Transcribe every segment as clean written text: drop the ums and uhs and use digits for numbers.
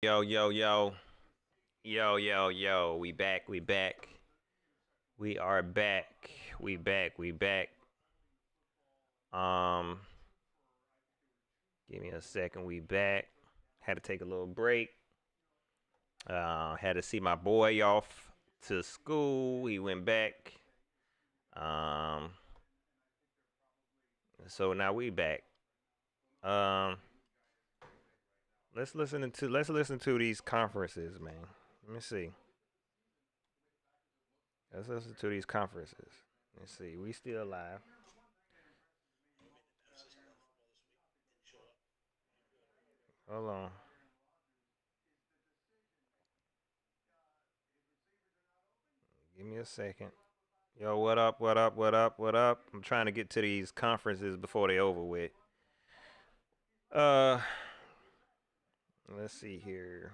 Yo, yo, yo. Yo, yo, yo. We back, we back. We are back. We back, we back. Um, Give me a second. We back. Had to take a little break. Had to see my boy off to school. He went back. Um, so now we back. Um, let's listen to these conferences, man. Let me see. Let's listen to these conferences. Let's see. We still live. Hold on. Give me a second. Yo, what up? What up? What up? What up? I'm trying to get to these conferences before they over with. Uh, let's see here.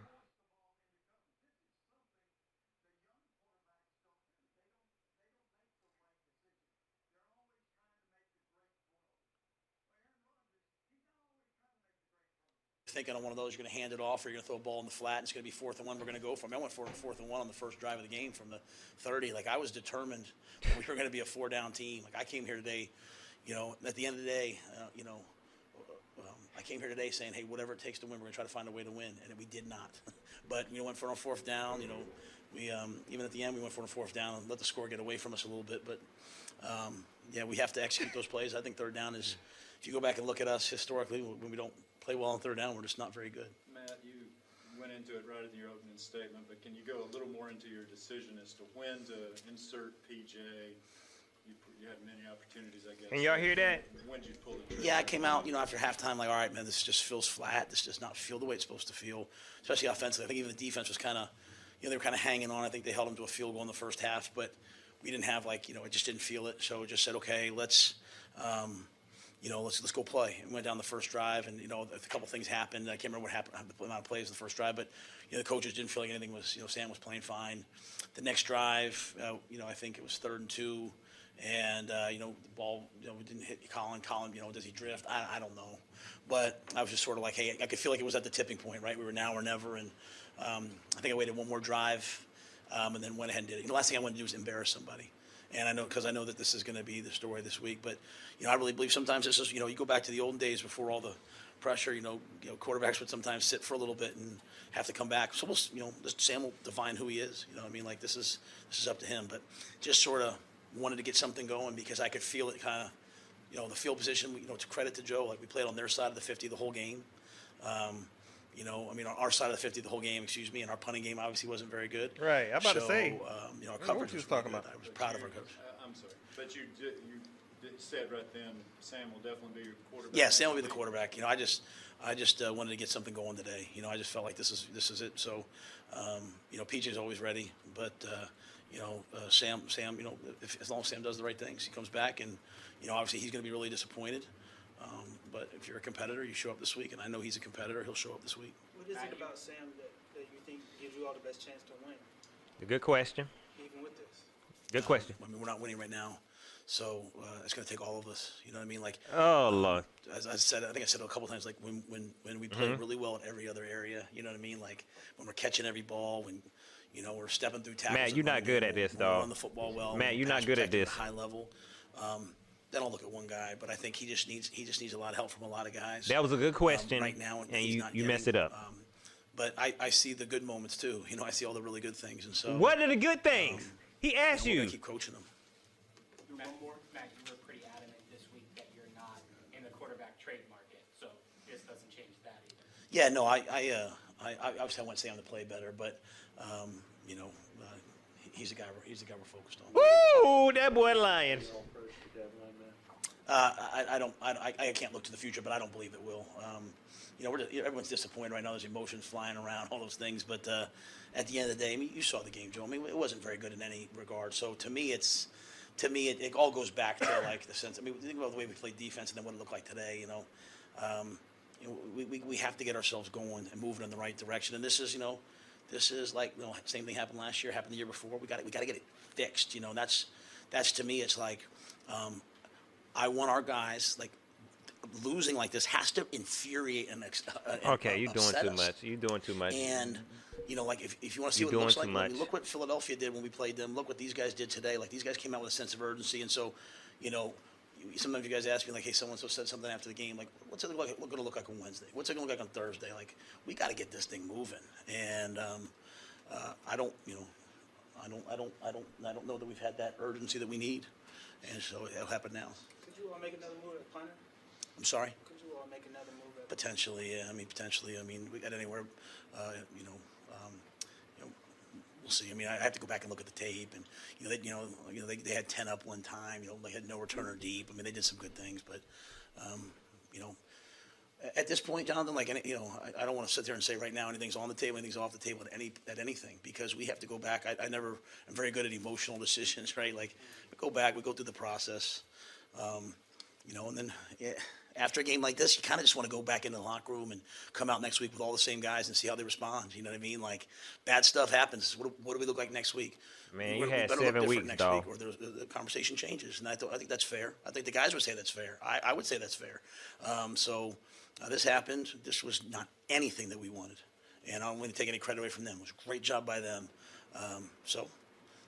Thinking on one of those, you're going to hand it off or you're going to throw a ball in the flat and it's going to be 4th and 1 we're going to go for. I went for 4th and 1 on the first drive of the game from the 30. Like, I was determined that we were going to be a four-down team. Like, I came here today, at the end of the day, I came here today saying, hey, whatever it takes to win, we're going to try to find a way to win. And we did not. But, went for a fourth down. We even at the end, we went for a fourth down and let the score get away from us a little bit. But, yeah, we have to execute those plays. I think third down is, if you go back and look at us historically, when we don't play well on third down, we're just not very good. Matt, you went into it right in your opening statement, but can you go a little more into your decision as to when to insert PJ? You had many opportunities, I guess. Can y'all hear that? When did you pull the trigger? Yeah, I came out, after halftime, like, all right, man, this just feels flat. This does not feel the way it's supposed to feel, especially offensively. I think even the defense was kind of, they were kind of hanging on. I think they held them to a field goal in the first half, but we didn't have, I just didn't feel it. So just said, okay, let's go play. And went down the first drive, and a couple things happened. I can't remember what happened, the amount of plays in the first drive, but the coaches didn't feel like anything was. Sam was playing fine. The next drive, I think it was 3rd and 2, and the ball, we didn't hit Colin. Colin, does he drift? I don't know, but I was just sort of like, hey, I could feel like it was at the tipping point, right? We were now or never, and I think I waited one more drive, and then went ahead and did it. The last thing I wanted to do was embarrass somebody. And I know that this is going to be the story this week. But, I really believe sometimes this is, you go back to the olden days before all the pressure, quarterbacks would sometimes sit for a little bit and have to come back. So Sam will define who he is. Like, this is up to him. But just sort of wanted to get something going because I could feel it kind of, the field position, to credit to Joe, like, we played on their side of the 50 the whole game. On our side of the 50 the whole game, and our punting game obviously wasn't very good. Right. I'm about to say. Our What coverage you was was talking really about? good. I was proud of our coach. I'm sorry, but you said right then Sam will definitely be your quarterback. Yeah, Sam will be the quarterback. I just wanted to get something going today. I just felt like this is it. So, PJ is always ready, but Sam, as long as Sam does the right things, he comes back, and obviously he's going to be really disappointed. But if you're a competitor, you show up this week, and I know he's a competitor. He'll show up this week. What is it about Sam that you think gives you all the best chance to win, A good question. even with this? Good question. We're not winning right now, so it's going to take all of us. You know what I mean? Like, Oh Lord. as I said, I think I said it a couple times. Like, when we play really well in every other area. You know what I mean? Like, when we're catching every ball, when we're stepping through tackles. Matt, you're not good at this, when dog. we run the football well. Matt, when you're pass not good at protecting this. High level. Then I'll look at one guy, but I think he just needs a lot of help from a lot of guys. That was a good question. Right now, and he's you not messed getting, it up. But I see the good moments too. I see all the really good things, and so What are the good things? He asked we're you. gonna keep coaching them. Matt, you were pretty adamant this week that you're not in the quarterback trade market, so this doesn't change that either. Yeah, no, I obviously I want Sam to play better, but he's the guy we're focused on. Woo! That boy lying. I can't look to the future, but I don't believe it will. Everyone's disappointed right now. There's emotions flying around, all those things. But at the end of the day, I mean, you saw the game, Joe. I mean, it wasn't very good in any regard. So to me, it all goes back to like the sense. I mean, think about the way we played defense and then what it looked like today. We have to get ourselves going and moving in the right direction. And this is like same thing happened last year, happened the year before. We got to get it fixed. That's to me. It's like I want our guys like. losing like this has to infuriate and Okay, you're doing upset too us. much. You're doing too much. And like if you want to see You're what it looks doing like, too I mean, much. look what Philadelphia did when we played them. Look what these guys did today. Like these guys came out with a sense of urgency, and so, sometimes you guys ask me like, hey, so said something after the game. Like, what's it going to look like on Wednesday? What's it going to look like on Thursday? Like, we got to get this thing moving. And I don't know that we've had that urgency that we need, and so it'll happen now. Could you all make another move at punter? I'm sorry. Could you all make another move at Potentially, yeah. Potentially. We got anywhere. We'll see. I have to go back and look at the tape, and they had 10 up one time. They had no returner deep. They did some good things, but at this point, Jonathan, I don't want to sit there and say right now anything's on the table, anything's off the table at anything, because we have to go back. I never am very good at emotional decisions, right? Like, we go back, we go through the process, and then after a game like this, you kind of just want to go back into the locker room and come out next week with all the same guys and see how they respond. You know what I mean? Like, bad stuff happens. What do we look like next week? Man, We you had better look 7 different weeks, next dog. week, or the conversation changes, and I think that's fair. I think the guys would say that's fair. I would say that's fair. This happened. This was not anything that we wanted, and I don't want to take any credit away from them. It was a great job by them. So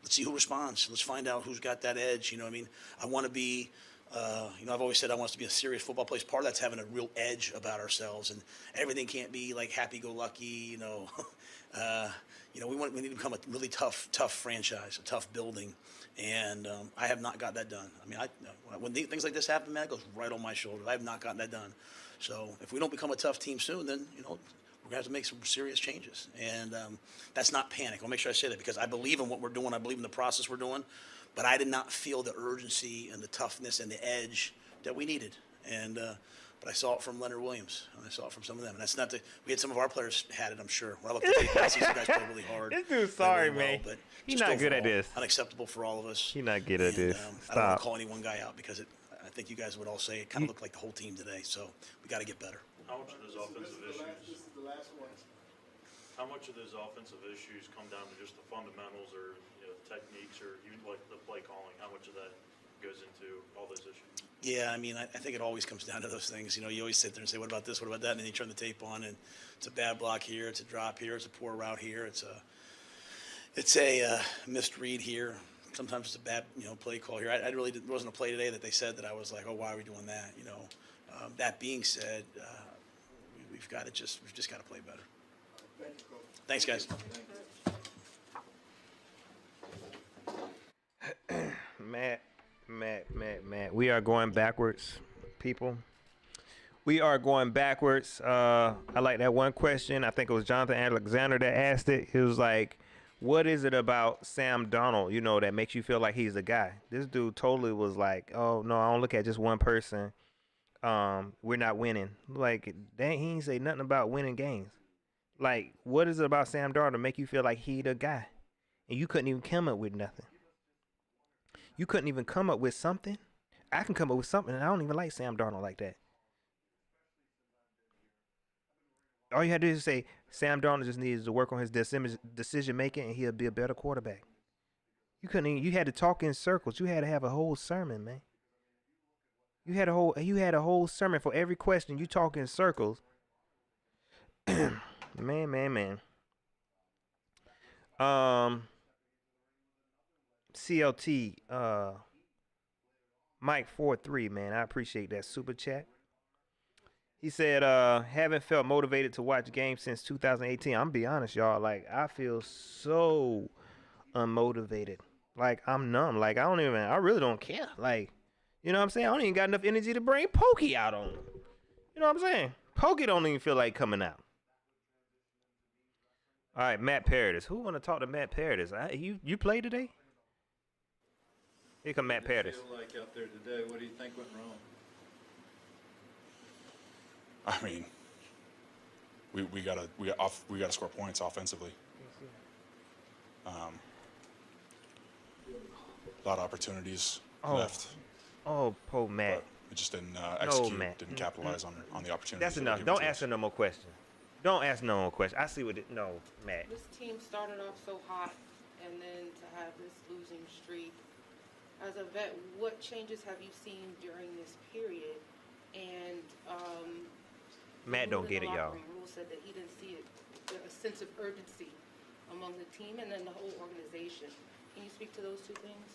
let's see who responds. Let's find out who's got that edge. I want to be. I've always said I want us to be a serious football place. Part of that's having a real edge about ourselves, and everything can't be like happy-go-lucky. We need to become a really tough franchise, a tough building, and I have not got that done. When things like this happen, man, it goes right on my shoulder. I have not gotten that done. So if we don't become a tough team soon, then we're gonna have to make some serious changes, and that's not panic. I'll make sure I say that, because I believe in what we're doing. I believe in the process we're doing. But I did not feel the urgency and the toughness and the edge that we needed. But I saw it from Leonard Williams, and I saw it from some of them. And that's not we had some of our players had it, I'm sure. When I looked at the tape, I see some guys play really hard. This dude's play sorry, really well, man. but He's just not good at overall, this. Unacceptable for all of us. He's not good at this. I don't want Stop. to call any one guy out, because I think you guys would all say it kind of looked like the whole team today. So we got to get better. How much of those offensive issues? This is the last one. How much of those offensive issues come down to just the fundamentals, or techniques, or even like the play calling? How much of that goes into all those issues? Yeah, I think it always comes down to those things. You always sit there and say, what about this, what about that? And then you turn the tape on, and it's a bad block here, it's a drop here, it's a poor route here, it's a missed read here. Sometimes it's a bad, play call here. I really there wasn't a play today that they said that I was like, oh, why are we doing that? That being said, we've just got to play better. Thanks, guys. Matt. We are going backwards, people. We are going backwards. I like that one question. I think it was Jonathan Alexander that asked it. He was like, what is it about Sam Darnold, that makes you feel like he's the guy? This dude totally was like, oh, no, I don't look at just one person. We're not winning. Like, dang, he ain't say nothing about winning games. Like, what is it about Sam Darnold to make you feel like he the guy? And you couldn't even come up with nothing. You couldn't even come up with something? I can come up with something, and I don't even like Sam Darnold like that. All you had to do is say, Sam Darnold just needs to work on his decision making, and he'll be a better quarterback. You couldn't even, you had to talk in circles. You had to have a whole sermon, man. You had a whole sermon for every question. You talk in circles. Man. CLT, Mike 43, man. I appreciate that super chat. He said, haven't felt motivated to watch games since 2018. I'm gonna be honest, y'all. Like, I feel so unmotivated. Like, I'm numb. Like, I really don't care. Like, you know what I'm saying? I don't even got enough energy to bring Pokey out on. You know what I'm saying? Pokey don't even feel like coming out. All right, Matt Paradis. Who want to talk to Matt Paradis? You played today? Here come Matt Paradis. What did it feel like out there today? What do you think went wrong? We gotta score points offensively. A lot of opportunities left. Oh, poor Matt. But we just didn't execute. Matt. Didn't capitalize on the opportunities. That's that were enough. given Don't to ask us. her no more questions. Don't ask no more questions. I see what it. No, Matt. This team started off so hot, and then to have this losing streak. As a vet, what changes have you seen during this period? And Matt don't get it, y'all. Rule said that he didn't see a sense of urgency among the team and then the whole organization. Can you speak to those two things?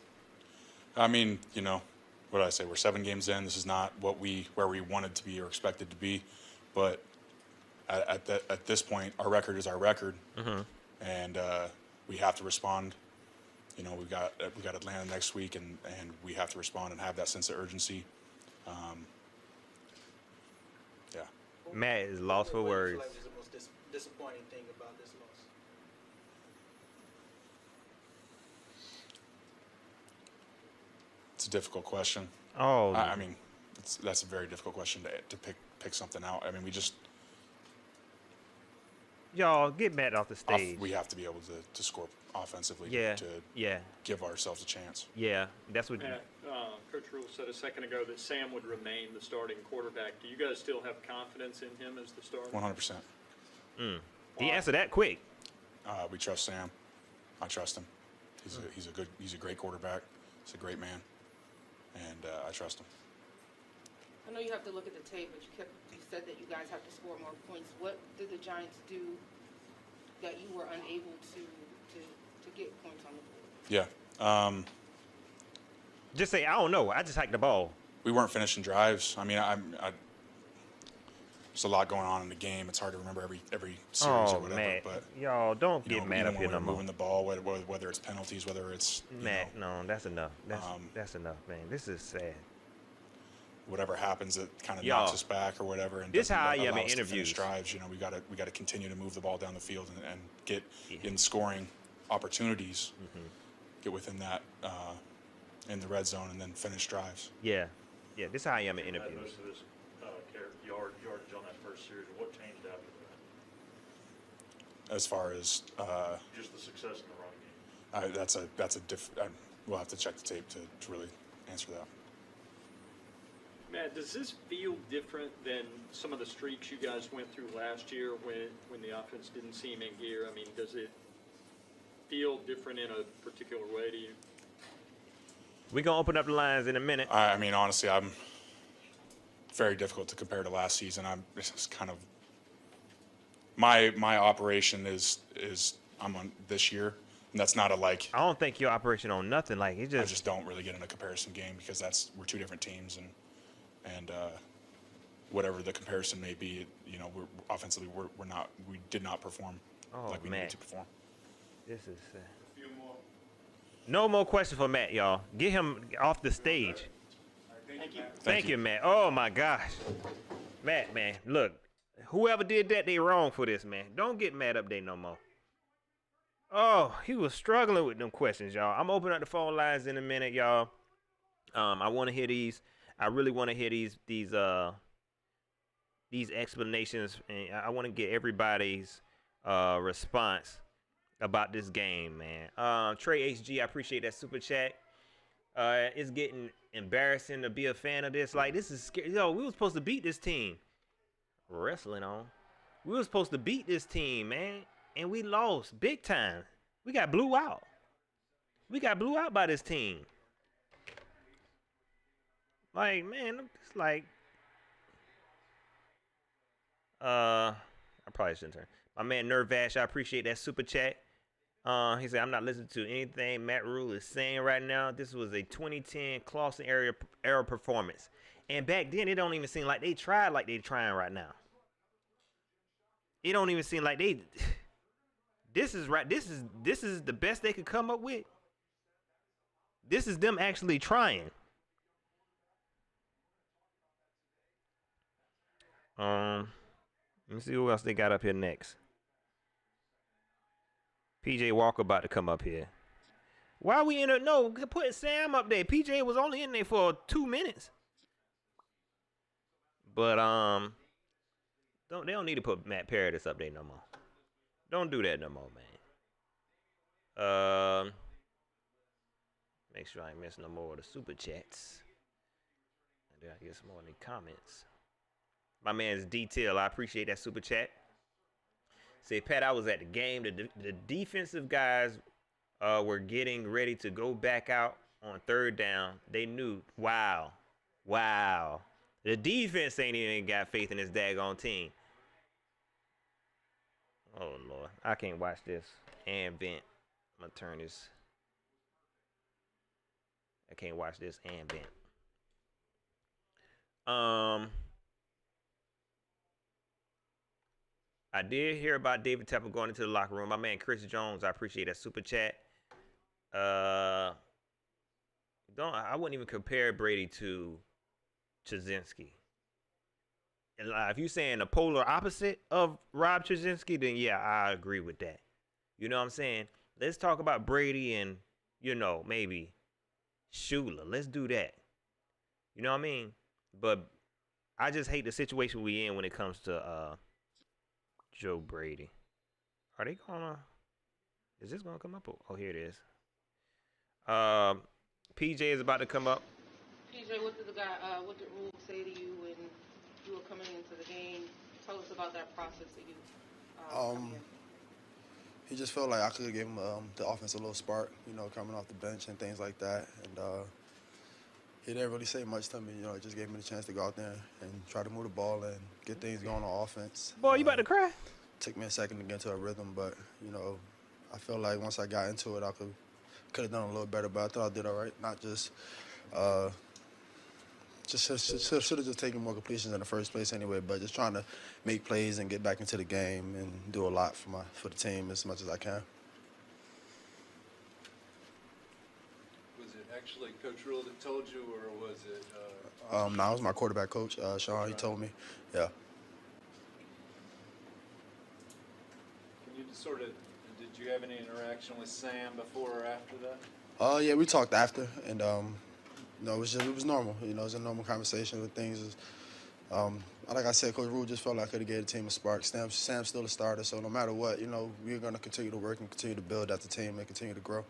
I mean, you know, what did I say? We're 7 games in. This is not where we wanted to be or expected to be, but at this point, our record is our record, and we have to respond. You know, we got Atlanta next week, and we have to respond and have that sense of urgency. Yeah. Matt is lost for What do you words. feel like was the most disappointing thing about this loss? It's a difficult question. Oh, I mean, that's a very difficult question to pick something out. I mean, y'all get Matt off the stage. we have to be able to score offensively Yeah, to yeah, give ourselves a chance. yeah. That's what. Matt, Coach Rule said a second ago that Sam would remain the starting quarterback. Do you guys still have confidence in him as the starter? 100%. He answered that quick. We trust Sam. I trust him. He's a great quarterback. He's a great man, and I trust him. I know you have to look at the tape, but you said that you guys have to score more points. What did the Giants do that you were unable to get points on the board? Yeah. Just say I don't know. I just hiked the ball. We weren't finishing drives. I mean, there's a lot going on in the game. It's hard to remember every series Oh, or whatever. Matt, But y'all don't you get know, mad even up when here we're no more. moving the ball, whether it's penalties, whether it's Matt, no, that's enough. That's enough, man. This is sad. whatever happens that kind of Y'all, knocks us back or whatever. And this doesn't how I am allow in us to finish interviews. drives. You know, we got to continue to move the ball down the field and get in scoring opportunities. Get within that in the red zone and then finish drives. Yeah, yeah. This how I am in Had interviews. most of his yardage on that first series. What changed after that? As far as Just the success in the running game. that's a we'll have to check the tape to really answer that. Matt, does this feel different than some of the streaks you guys went through last year when the offense didn't seem in gear? I mean, does it feel different in a particular way to you? We're going to open up the lines in a minute. I mean, honestly, I'm very difficult to compare to last season. This is kind of my operation is I'm on this year, and that's not a like. I don't think your operation on nothing. Like, it I just, just don't really get in a comparison game because we're two different teams, and whatever the comparison may be, you know, offensively we did not perform like we man. needed to perform. this is sad. No more questions for Matt, y'all. Get him off the stage. Thank you, Matt. Oh, my gosh. Matt, man, look. Whoever did that, they wrong for this, man. Don't get Matt up there no more. Oh, he was struggling with them questions, y'all. I'm opening up the phone lines in a minute, y'all. I want to hear these. I really want to hear these explanations, and I want to get everybody's response about this game, man. Trey HG, I appreciate that super chat. It's getting embarrassing to be a fan of this. Like, this is scary. Yo, we were supposed to beat this team. Wrestling on. We were supposed to beat this team, man, and we lost big time. We got blew out. We got blew out by this team. Like, man, it's like, I probably shouldn't turn. My man Nervash, I appreciate that super chat. He said, I'm not listening to anything Matt Rule is saying right now. This was a 2010 Clawson era performance. And back then, it don't even seem like they tried like they trying right now. It don't even seem like they. This is right. This is the best they could come up with. This is them actually trying. Let me see who else they got up here next. PJ Walker about to come up here. Why we in a no? Put Sam up there. PJ was only in there for 2 minutes. But they don't need to put Matt Paradis up there no more. Don't do that no more, man. Make sure I ain't miss no more of the super chats. And then I get some more in the comments. My man's Detail, I appreciate that super chat. Say, Pat, I was at the game. The defensive guys were getting ready to go back out on third down. They knew, wow. The defense ain't even got faith in this daggone team. Oh Lord, I can't watch this. And vent. I'm gonna turn this. I can't watch this and vent. I did hear about David Tepper going into the locker room. My man Chris Jones, I appreciate that super chat. I wouldn't even compare Brady to Chazinski. And if you're saying the polar opposite of Rob Chazinski, then yeah, I agree with that. You know what I'm saying? Let's talk about Brady and, maybe Shula. Let's do that. You know what I mean? But I just hate the situation we in when it comes to Joe Brady. Are they gonna? Is this gonna come up? Oh, here it is. PJ is about to come up. PJ, what did Rule say to you when you were coming into the game? Tell us about that process that you coming in. He just felt like I could give him the offense a little spark, coming off the bench and things like that. And he didn't really say much to me, just gave me the chance to go out there and try to move the ball and get things going on offense. Boy, you about to cry? Took me a second to get into a rhythm, but, I feel like once I got into it, I could have done a little better, but I thought I did all right. Not just should have just taken more completions in the first place anyway, but just trying to make plays and get back into the game and do a lot for the team as much as I can. Was it actually Coach Rule that told you, or was it? No, it was my quarterback coach, Sean. He told me, yeah. Can you just did you have any interaction with Sam before or after that? Yeah, we talked after, and it was normal. It was a normal conversation with things. Like I said, Coach Rule just felt like I could have gave the team a spark. Sam's still a starter, so no matter what, we're going to continue to work and continue to build as a team and continue to grow.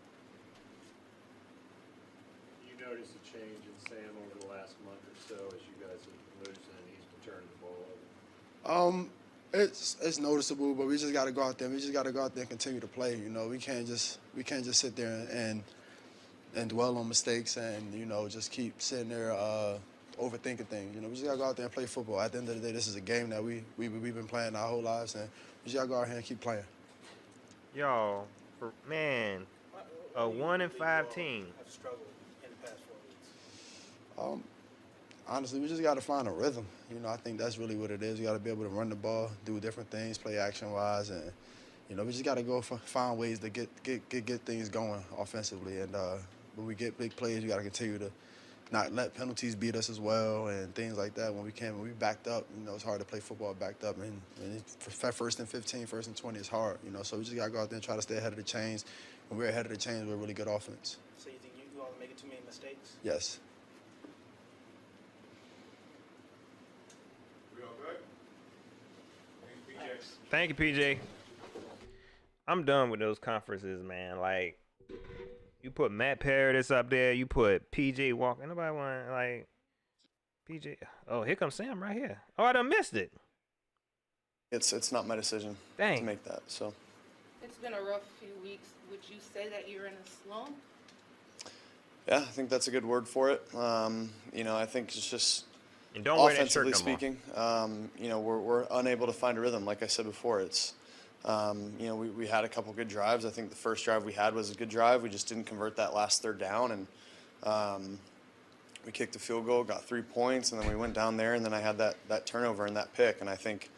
You noticed a change in Sam over the last month or so as you guys have losing and he's been turning the ball over? It's noticeable, but we just got to go out there. We just got to go out there and continue to play. We can't just sit there and dwell on mistakes and just keep sitting there overthinking things. We just gotta go out there and play football. At the end of the day, this is a game that we've been playing our whole lives, and we just gotta go out here and keep playing. Y'all, a 1-5 team. Have struggled in the past 4 weeks. Honestly, we just gotta find a rhythm. I think that's really what it is. You gotta be able to run the ball, do different things, play action-wise, and we just gotta go find ways to get things going offensively. And when we get big plays, we gotta continue to not let penalties beat us as well and things like that. When we backed up, it's hard to play football backed up. And first and 15, first and 20 is hard, So we just got to go out there and try to stay ahead of the chains. When we're ahead of the chains, we're really good offense. So you think you all are making too many mistakes? Yes. We all good? Thanks, PJ. Thank you, PJ. I'm done with those conferences, man. Like, you put Matt Paradis up there, you put PJ Walker. Nobody want PJ. Oh, here comes Sam right here. Oh, I done missed it. It's not my decision to make that. So it's been a rough few weeks. Would you say that you're in a slump? Yeah, I think that's a good word for it. I think it's just and don't wear that offensively shirt no speaking. We're unable to find a rhythm. Like I said before, it's we had a couple good drives. I think the first drive we had was a good drive. We just didn't convert that last third down, and we kicked a field goal, got 3 points, and then we went down there, and then I had that turnover and that pick. And I think,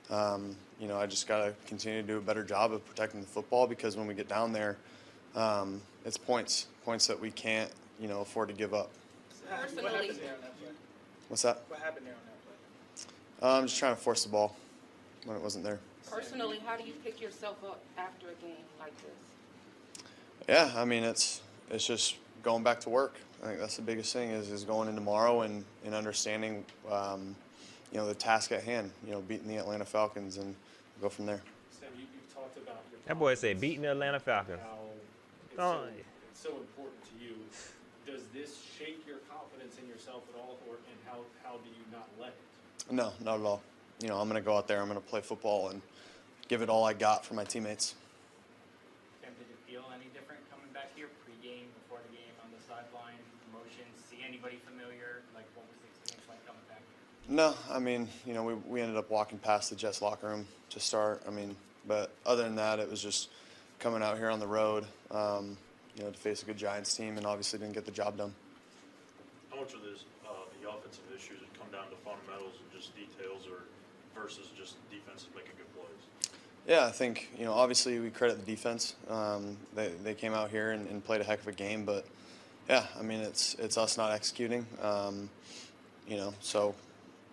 I just got to continue to do a better job of protecting the football, because when we get down there, it's points that we can't, afford to give up. What happened there on that play? What's that? What happened there on that play? I'm just trying to force the ball when it wasn't there. Personally, how do you pick yourself up after a game like this? Yeah, I mean, it's just going back to work. I think that's the biggest thing is going in tomorrow and understanding, the task at hand, beating the Atlanta Falcons and go from there. Sam, you've talked about your That boy said beating the Atlanta Falcons. How it's so important to you. Does this shake your confidence in yourself at all, and how do you not let it? No, not at all. I'm going to go out there, I'm going to play football and give it all I got for my teammates. Sam, did it feel any different coming back here pre-game, before the game, on the sideline, emotions, see anybody familiar? Like, what was the experience like coming back here? No, I mean, you know, we ended up walking past the Jets locker room to start. I mean, but other than that, it was just coming out here on the road, you know, to face a good Giants team, and obviously didn't get the job done. How much of this, the offensive issues have come down to fundamentals and just details, or versus just defenses making good plays? Yeah, I think, you know, obviously we credit the defense. They came out here and played a heck of a game, but yeah, I mean, it's us not executing. You know, so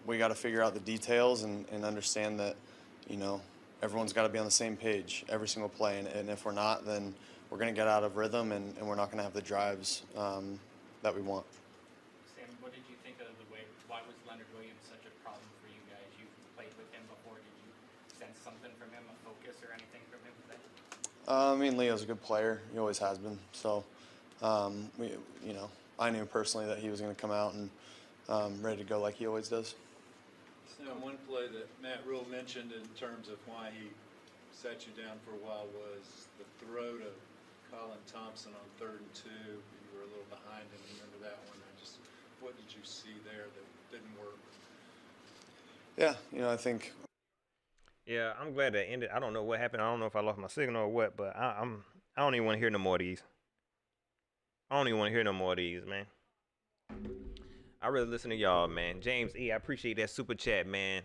we got to figure out the details and understand that, you know, everyone's got to be on the same page every single play. And if we're not, then we're going to get out of rhythm and we're not going to have the drives that we want. Sam, what did you think of the way, why was Leonard Williams such a problem for you guys? You played with him before. Did you sense something from him, a focus or anything from him today? I mean, Leo's a good player. He always has been. So, you know, I knew personally that he was going to come out and ready to go like he always does. So one play that Matt Rule mentioned in terms of why he sat you down for a while was the throw to Colin Thompson on 3rd and 2. You were a little behind him. Remember that one? What did you see there that didn't work? Yeah, you know, I think. Yeah, I'm glad that ended. I don't know what happened. I don't know if I lost my signal or what, but I don't even want to hear no more of these. I don't even want to hear no more of these, man. I really listen to y'all, man. James E, I appreciate that super chat, man.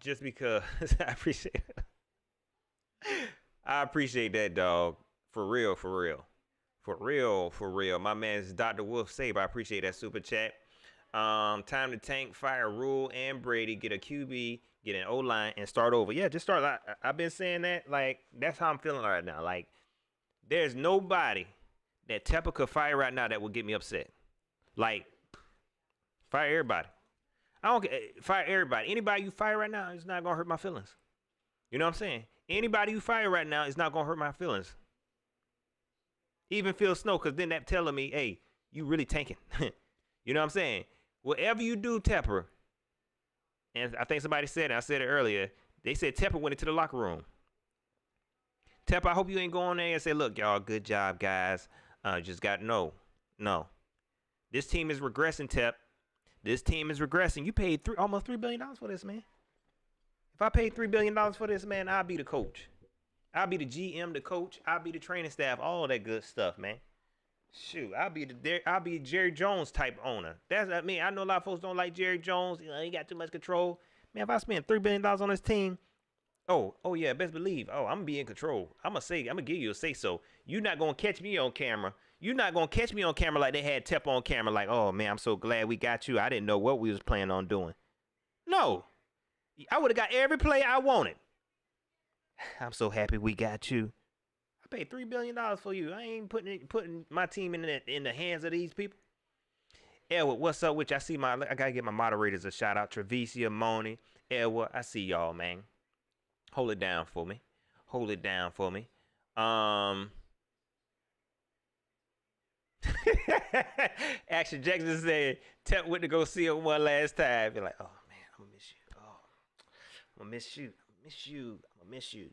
Just because I appreciate it. I appreciate that, dog. For real, for real. For real, for real. My man's Dr. Wolf Saber. I appreciate that super chat. Time to tank, fire Rule and Brady, get a QB, get an O-line, and start over. Yeah, just start. I've been saying that. Like, that's how I'm feeling right now. Like, there's nobody that Tepper could fire right now that would get me upset. Like, fire everybody. I don't care. Fire everybody. Anybody you fire right now is not going to hurt my feelings. You know what I'm saying? Anybody you fire right now is not going to hurt my feelings. Even Phil Snow, because then that telling me, hey, you really tanking. You know what I'm saying? Whatever you do, Tepper, and I think somebody said it, I said it earlier, they said Tepper went into the locker room. Tepper, I hope you ain't going there and say, look, y'all, good job, guys. Just got no. This team is regressing, Tep. This team is regressing. You paid almost $3 billion for this, man. If I paid $3 billion for this, man, I'll be the coach. I'll be the GM, the coach. I'll be the training staff, all that good stuff, man. Shoot, I'll be Jerry Jones type owner. That's I mean, I know a lot of folks don't like Jerry Jones. You know, he got too much control. Man, if I spend $3 billion on this team, oh yeah, best believe. Oh, I'm gonna be in control. I'm gonna give you a say so. You're not gonna catch me on camera. You're not gonna catch me on camera like they had Tep on camera. Like, oh man, I'm so glad we got you. I didn't know what we was planning on doing. No, I would have got every play I wanted. I'm so happy we got you. I paid $3 billion for you. I ain't putting my team in the hands of these people. Edward, what's up with you? I gotta give my moderators a shout out. Trevicia, Moni, Edward, I see y'all, man. Hold it down for me. Hold it down for me. Action Jackson said, Tep went to go see him one last time. Be like, oh man, I'm gonna miss you. Oh, I'm gonna miss you. I'm gonna miss you.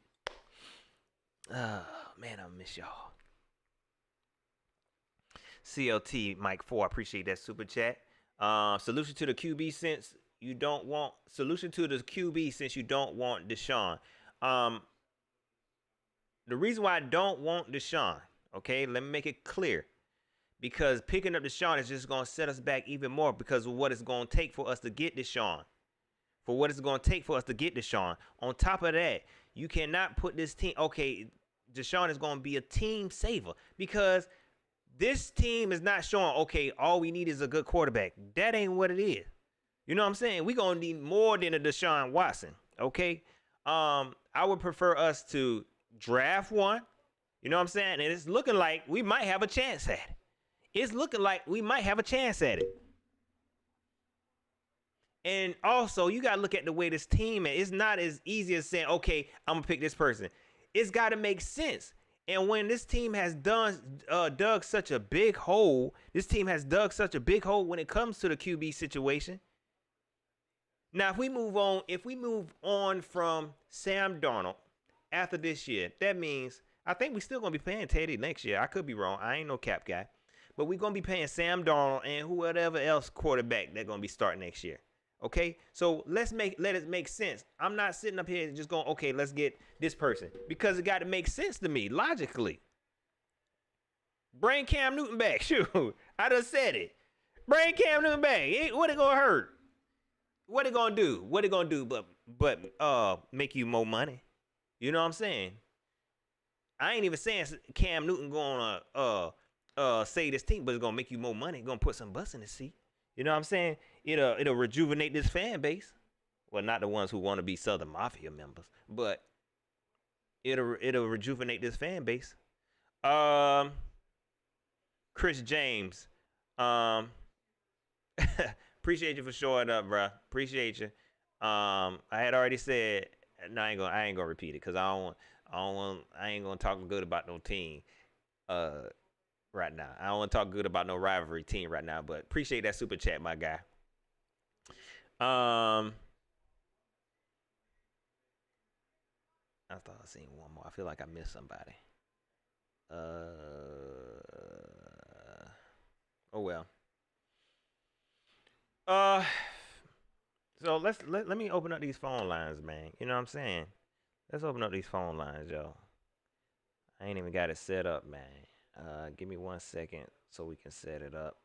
Oh man, I miss y'all. CLT Mike 4, I appreciate that super chat. Solution to the QB since you don't want Deshaun. The reason why I don't want Deshaun, okay, let me make it clear. Because picking up Deshaun is just gonna set us back even more because of what it's gonna take for us to get Deshaun. On top of that, you cannot put this team, okay, Deshaun is going to be a team saver because this team is not showing, okay, all we need is a good quarterback. That ain't what it is. You know what I'm saying? We're going to need more than a Deshaun Watson, okay? I would prefer us to draft one, you know what I'm saying? And it's looking like we might have a chance at it. And also, you got to look at the way this team is. It's not as easy as saying, okay, I'm going to pick this person. It's got to make sense. And when this team has dug such a big hole, when it comes to the QB situation. Now, if we move on from Sam Darnold after this year, that means I think we're still going to be paying Teddy next year. I could be wrong. I ain't no cap guy. But we're going to be paying Sam Darnold and whoever else quarterback they're going to be starting next year. Okay, so let it make sense. I'm not sitting up here just going, okay, let's get this person, because it got to make sense to me logically. Bring Cam Newton back. Shoot, I done said it. Bring Cam Newton back. What it gonna hurt? What it gonna do? What it gonna do? But make you more money. You know what I'm saying? I ain't even saying Cam Newton gonna save this team, but it's gonna make you more money. Gonna put some butts in the seat. You know what I'm saying? It'll rejuvenate this fan base. Well, not the ones who want to be Southern Mafia members, but it'll rejuvenate this fan base. Chris James, appreciate you for showing up, bro. Appreciate you. I had already said, no, I ain't gonna repeat it, because I ain't gonna talk good about no team right now. I don't want to talk good about no rivalry team right now, but appreciate that super chat, my guy. I thought I seen one more. I feel like I missed somebody. Oh well. So let me open up these phone lines, man. You know what I'm saying? Let's open up these phone lines, yo. I ain't even got it set up, man. Give me 1 second so we can set it up.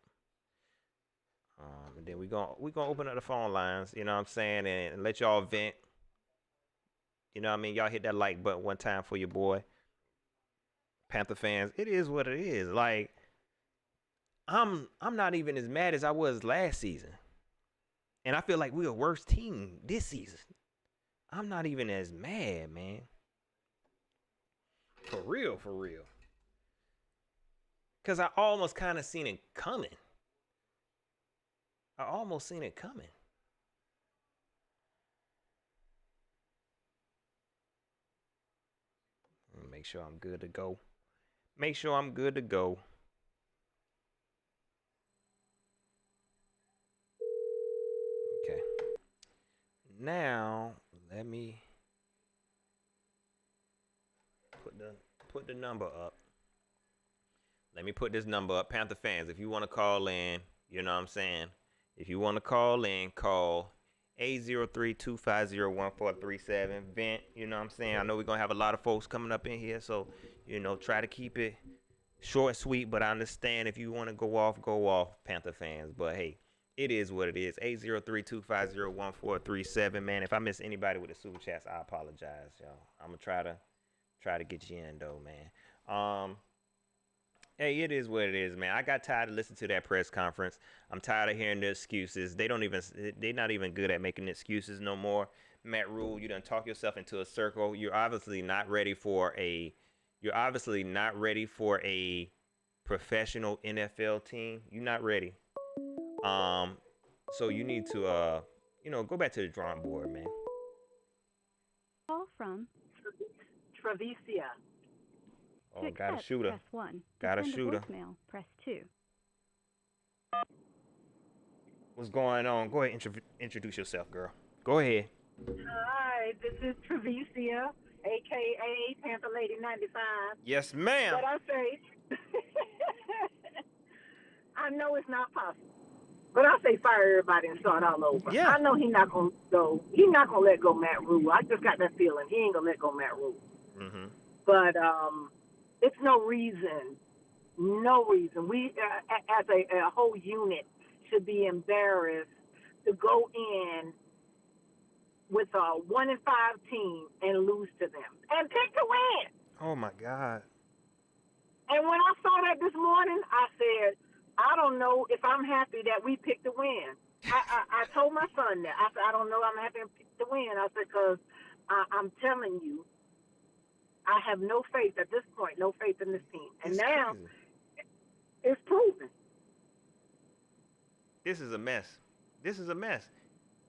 And then we gonna open up the phone lines, you know what I'm saying, and let y'all vent. You know what I mean? Y'all hit that like button one time for your boy. Panther fans, it is what it is. Like, I'm not even as mad as I was last season. And I feel like we're a worse team this season. I'm not even as mad, man. For real, for real. Because I almost kind of seen it coming. I almost seen it coming. Make sure I'm good to go. Make sure I'm good to go. Okay. Now, let me put the number up. Let me put this number up. Panther fans, if you want to call in, you know what I'm saying? If you want to call in, call 803-250-1437. Vent, you know what I'm saying? I know we're going to have a lot of folks coming up in here, so, try to keep it short, sweet, but I understand if you want to go off, Panther fans. But, hey, it is what it is. 803-250-1437, man. If I miss anybody with the super chats, I apologize, y'all. I'm going to try to get you in, though, man. Hey, it is what it is, man. I got tired of listening to that press conference. I'm tired of hearing the excuses. They're not even good at making excuses no more. Matt Rule, you done talk yourself into a circle. You're obviously not ready for a professional NFL team. You're not ready. So you need to go back to the drawing board, man. Call from Travicia. Oh, got a shooter. Press 1. Got a shooter. Voicemail, press 2. What's going on? Go ahead, introduce yourself, girl. Go ahead. Hi, this is Travicia, a.k.a. Panther Lady 95. Yes, ma'am. But I say, I know it's not possible. But I say fire everybody and start all over. Yeah. I know he's not going to go. He's not going to let go Matt Rule. I just got that feeling. He ain't going to let go Matt Rule. Mm-hmm. But it's no reason. We, as a whole unit, should be embarrassed to go in with a 1-5 team and lose to them and pick to win. Oh my God. And when I saw that this morning, I said, I don't know if I'm happy that we picked to win. I told my son that. I said, I don't know I'm happy to win. I said, because I'm telling you, I have no faith at this point, no faith in this team. And It's now crazy. it's proven. This is a mess.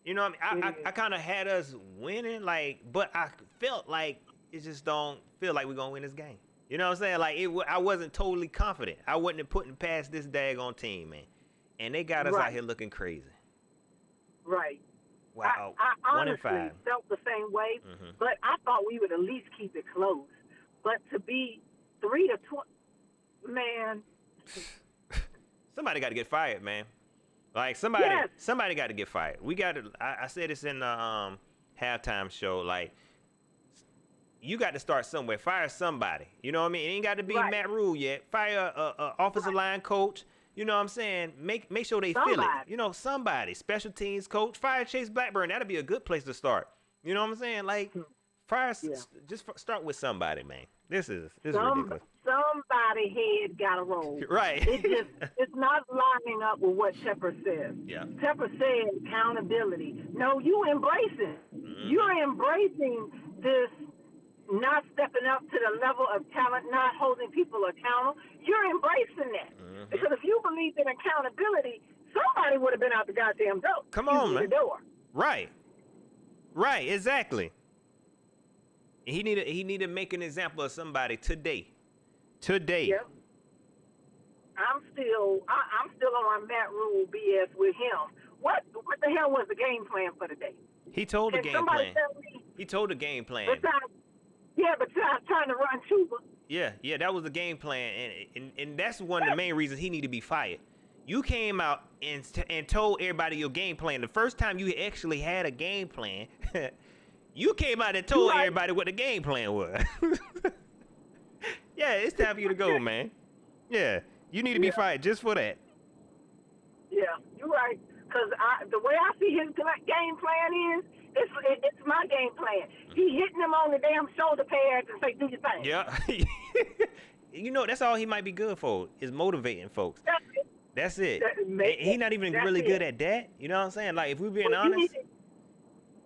You know what I mean? I kind of had us winning, but I felt like it just don't feel like we're going to win this game. You know what I'm saying? Like, I wasn't totally confident. I wasn't putting past this daggone team, man. And they got us out here looking crazy. Right. Wow. I 1-5. honestly felt the same way, Mm-hmm. but I thought we would at least keep it close. But to be 3-20, man. Somebody got to get fired, man. Like somebody, Yes. somebody got to get fired. We got to. I said this in the halftime show. Like, you got to start somewhere. Fire somebody. You know what I mean? It ain't got to be Right. Matt Rule yet. Fire a offensive line coach. You know what I'm saying? Make sure they feel it. Somebody. You know, somebody. Special teams coach. Fire Chase Blackburn. That'd be a good place to start. You know what I'm saying? Like, fire. Yeah. Just start with somebody, man. This is ridiculous. Somebody head got to roll. Right. It's not lining up with what Tepper says. Yeah. Tepper said accountability. No, you embracing. You're embracing this not stepping up to the level of talent, not holding people accountable. You're embracing that. Because if you believed in accountability, somebody would have been out the goddamn door. Come on, man. The door. Right. Right, exactly. He need to make an example of somebody today. Yep. I'm still on my Matt Rule BS with him. What the hell was the game plan for the day? He told the Can game somebody plan. tell me? He told the game plan. Besides trying to run Chuba. Yeah, that was the game plan, and that's one of the main reasons he need to be fired. You came out and told everybody your game plan. The first time you actually had a game plan, you came out and told everybody what the game plan was. Yeah, it's time for you to go, man. Yeah, you need to be fired just for that. Yeah, you're right. Because the way I see his game plan is, it's my game plan. He hitting them on the damn shoulder pads and say, do your thing. Yeah. You know, that's all he might be good for, is motivating folks. That's it. He not even really good at that. You know what I'm saying? Like, if we're being honest.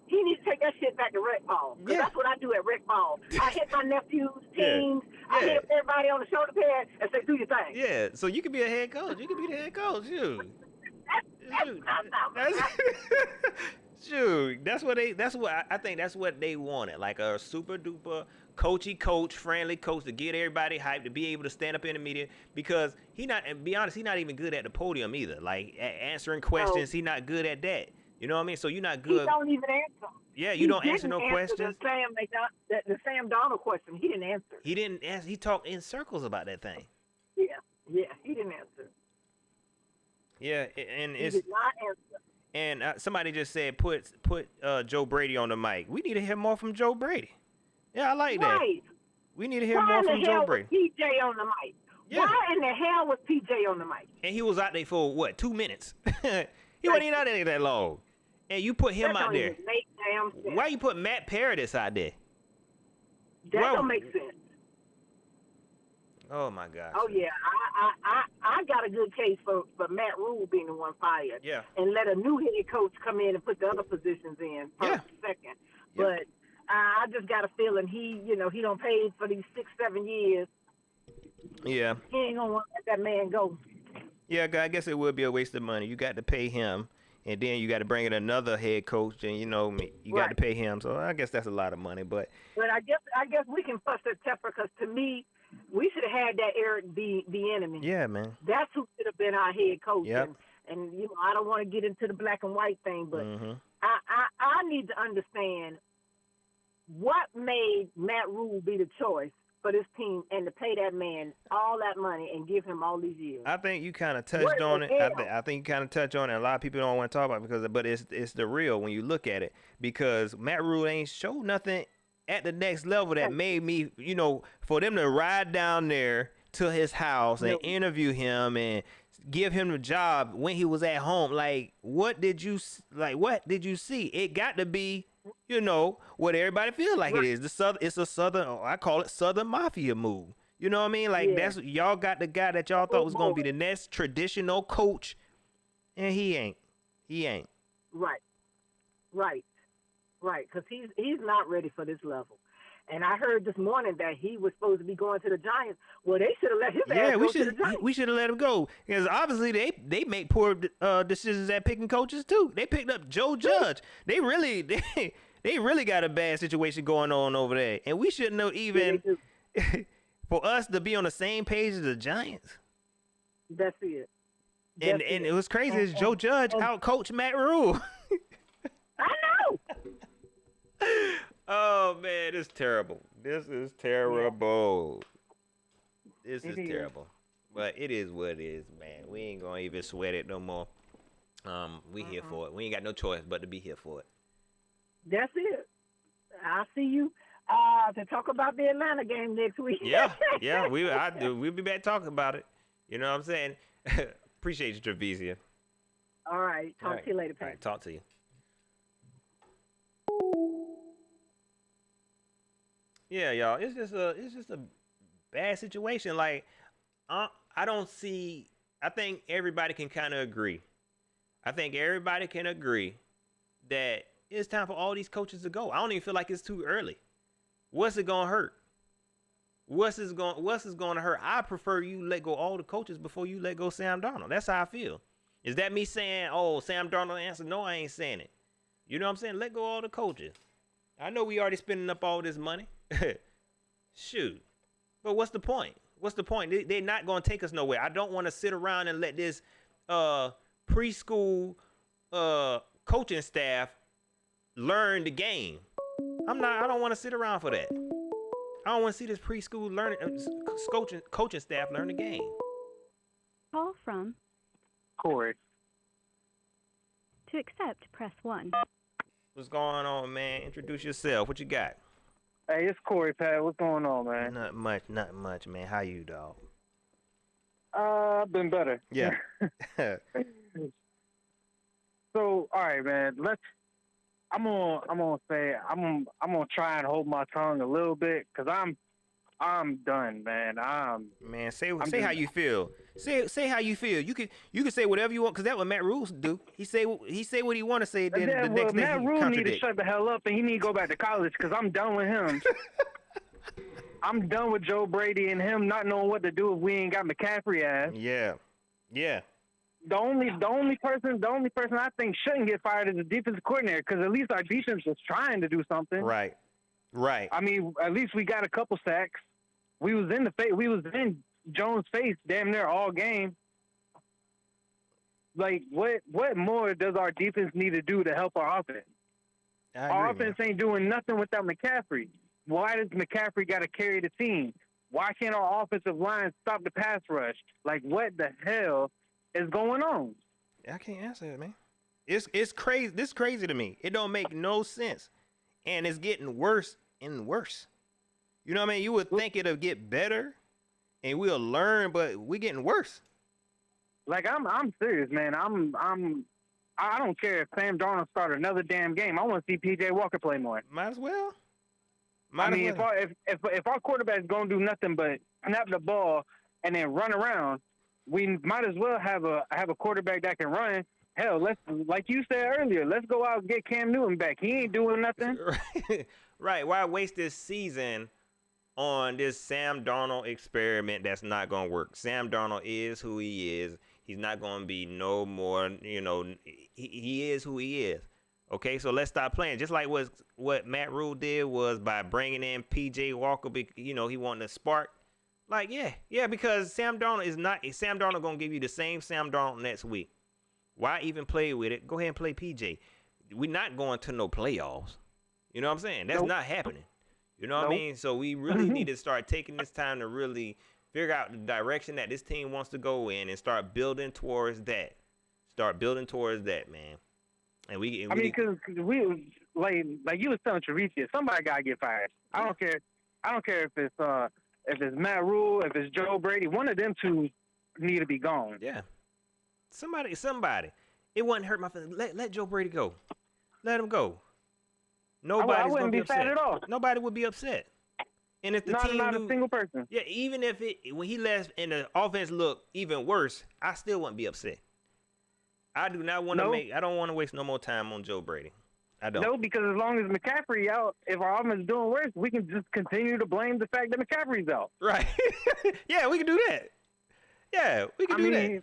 He needs to take that shit back to rec ball. Because that's what I do at rec ball. I hit my nephews, teams. I hit everybody on the shoulder pad and say, do your thing. Yeah, so you could be a head coach. You could be the head coach, shoot. Shoot, I think that's what they wanted. Like a super duper coach, friendly coach to get everybody hyped, to be able to stand up in the media, because and be honest, he's not even good at the podium either. Like answering questions, he's not good at that. You know what I mean? So you're not good. He don't even answer. Yeah, you don't answer no questions. The Sam Darnold question, he didn't answer. He didn't answer. He talked in circles about that thing. Yeah, he didn't answer. Yeah, and He it's did not answer. and somebody just said put Joe Brady on the mic. We need to hear more from Joe Brady. Yeah, I like that. Right. We need to hear more from Joe Brady. Why in the hell was PJ on the mic? Yeah. Why in the hell was PJ on the mic? And he was out there for what, 2 minutes? He wasn't even out there that long. And you put him out there. Make damn sense. Why you put Matt Paradis out there? That don't make sense. Oh my gosh. Oh yeah, I got a good case for Matt Rule being the one fired. Yeah. And let a new head coach come in and put the other positions in first, second. But I just got a feeling he don't pay for these 6-7 years. Yeah. He ain't gonna want to let that man go. Yeah, I guess it would be a waste of money. You got to pay him, and then you got to bring in another head coach, and you got to pay him. So I guess that's a lot of money. But I guess we can fuss at Tepper, because to me, we should have had that Eric the enemy. yeah, man. That's who should have been our head coach. Yep. And I don't want to get into the black and white thing, but I need to understand what made Matt Rule be the choice for this team and to pay that man all that money and give him all these years. I think you kind of touched on it. I think you kind of touched on it. A lot of people don't want to talk about it but it's the real when you look at it, because Matt Rule ain't showed nothing at the next level that made me, for them to ride down there to his house and interview him and give him the job when he was at home. Like, what did you see? It got to be, what everybody feels like it is. It's a Southern, I call it Southern Mafia move. You know what I mean? Like, that's, y'all got the guy that y'all thought was going to be the next traditional coach, and he ain't. Right, because he's not ready for this level. And I heard this morning that he was supposed to be going to the Giants. Well, they should have let him go to the Giants. We should have let him go, because obviously they make poor decisions at picking coaches too. They picked up Joe Judge. They really got a bad situation going on over there, and we shouldn't have even for us to be on the same page as the Giants. That's it. And it was crazy. Is Joe Judge out-coached Matt Rule? I know. Oh man, it's terrible. This is terrible. This is terrible. But it is what it is, man. We ain't gonna even sweat it no more. We here for it. We ain't got no choice but to be here for it. That's it. I'll see you to talk about the Atlanta game next week. Yeah, we'll be back talking about it. You know what I'm saying? Appreciate you, Trevizia. All right. Talk to you later, Pat. All right, talk to you. Yeah, y'all. It's just a bad situation. Like, I don't see. I think everybody can kind of agree. I think everybody can agree that it's time for all these coaches to go. I don't even feel like it's too early. What's it gonna hurt? What's it gonna hurt? I prefer you let go all the coaches before you let go Sam Darnold. That's how I feel. Is that me saying, oh, Sam Darnold answer? No, I ain't saying it. You know what I'm saying? Let go all the coaches. I know we already spending up all this money. Shoot. But what's the point? What's the point? They're not going to take us nowhere. I don't want to sit around and let this preschool coaching staff learn the game. I don't want to sit around for that. I don't want to see this preschool coaching staff learn the game. Call from Corey. To accept, press 1. What's going on, man? Introduce yourself. What you got? Hey, it's Corey, Pat. What's going on, man? Not much, man. How you, dog? I've been better. Yeah. So, all right, man. I'm gonna try and hold my tongue a little bit because I'm done, man. Say how you feel. Say how you feel. You can say whatever you want because that's what Matt Rule do. He say what he want to say. Then the next day Matt he Rule need to contradict. shut the hell up and he need to go back to college because I'm done with him. I'm done with Joe Brady and him not knowing what to do if we ain't got McCaffrey ass. Yeah. The only person I think shouldn't get fired is the defensive coordinator because at least our defense was trying to do something. Right. I mean, at least we got a couple sacks. We was in Jones' face damn near all game. Like, what more does our defense need to do to help our offense? Our offense ain't doing nothing without McCaffrey. Why does McCaffrey got to carry the team? Why can't our offensive line stop the pass rush? Like, what the hell is going on? I can't answer it, man. It's crazy. This is crazy to me. It don't make no sense, and it's getting worse and worse. You know what I mean? You would think it'll get better, and we'll learn, but we getting worse. Like I'm serious, man. I don't care if Sam Darnold start another damn game. I want to see PJ Walker play more. Might as well. If our quarterback's gonna do nothing but snap the ball and then run around, we might as well have a quarterback that can run. Hell, let's, like you said earlier, let's go out and get Cam Newton back. He ain't doing nothing. Right. Why waste this season on this Sam Darnold experiment that's not going to work? Sam Darnold is who he is. He's not going to be no more, he is who he is. Okay, so let's stop playing. Just like what Matt Rule did was by bringing in P.J. Walker, he wanted to spark. Like, yeah, because Sam Darnold going to give you the same Sam Darnold next week. Why even play with it? Go ahead and play P.J. We're not going to no playoffs. You know what I'm saying? That's not happening. You know what I mean? So we really need to start taking this time to really figure out the direction that this team wants to go in and start building towards that. Man. And because we like you was telling Trevicia, somebody gotta get fired. I don't care if it's Matt Rule, if it's Joe Brady, one of them two need to be gone. Yeah. Somebody. It wouldn't hurt my feelings. Let Joe Brady go. Let him go. Nobody's wouldn't be upset sad at all. Nobody would be upset. And if the team not a single person. Yeah, even if when he left and the offense looked even worse, I still wouldn't be upset. I do not want to I don't want to waste no more time on Joe Brady. I don't. No, because as long as McCaffrey out, if our offense is doing worse, we can just continue to blame the fact that McCaffrey's out. Right. Yeah, we can do that. Yeah, we can do that.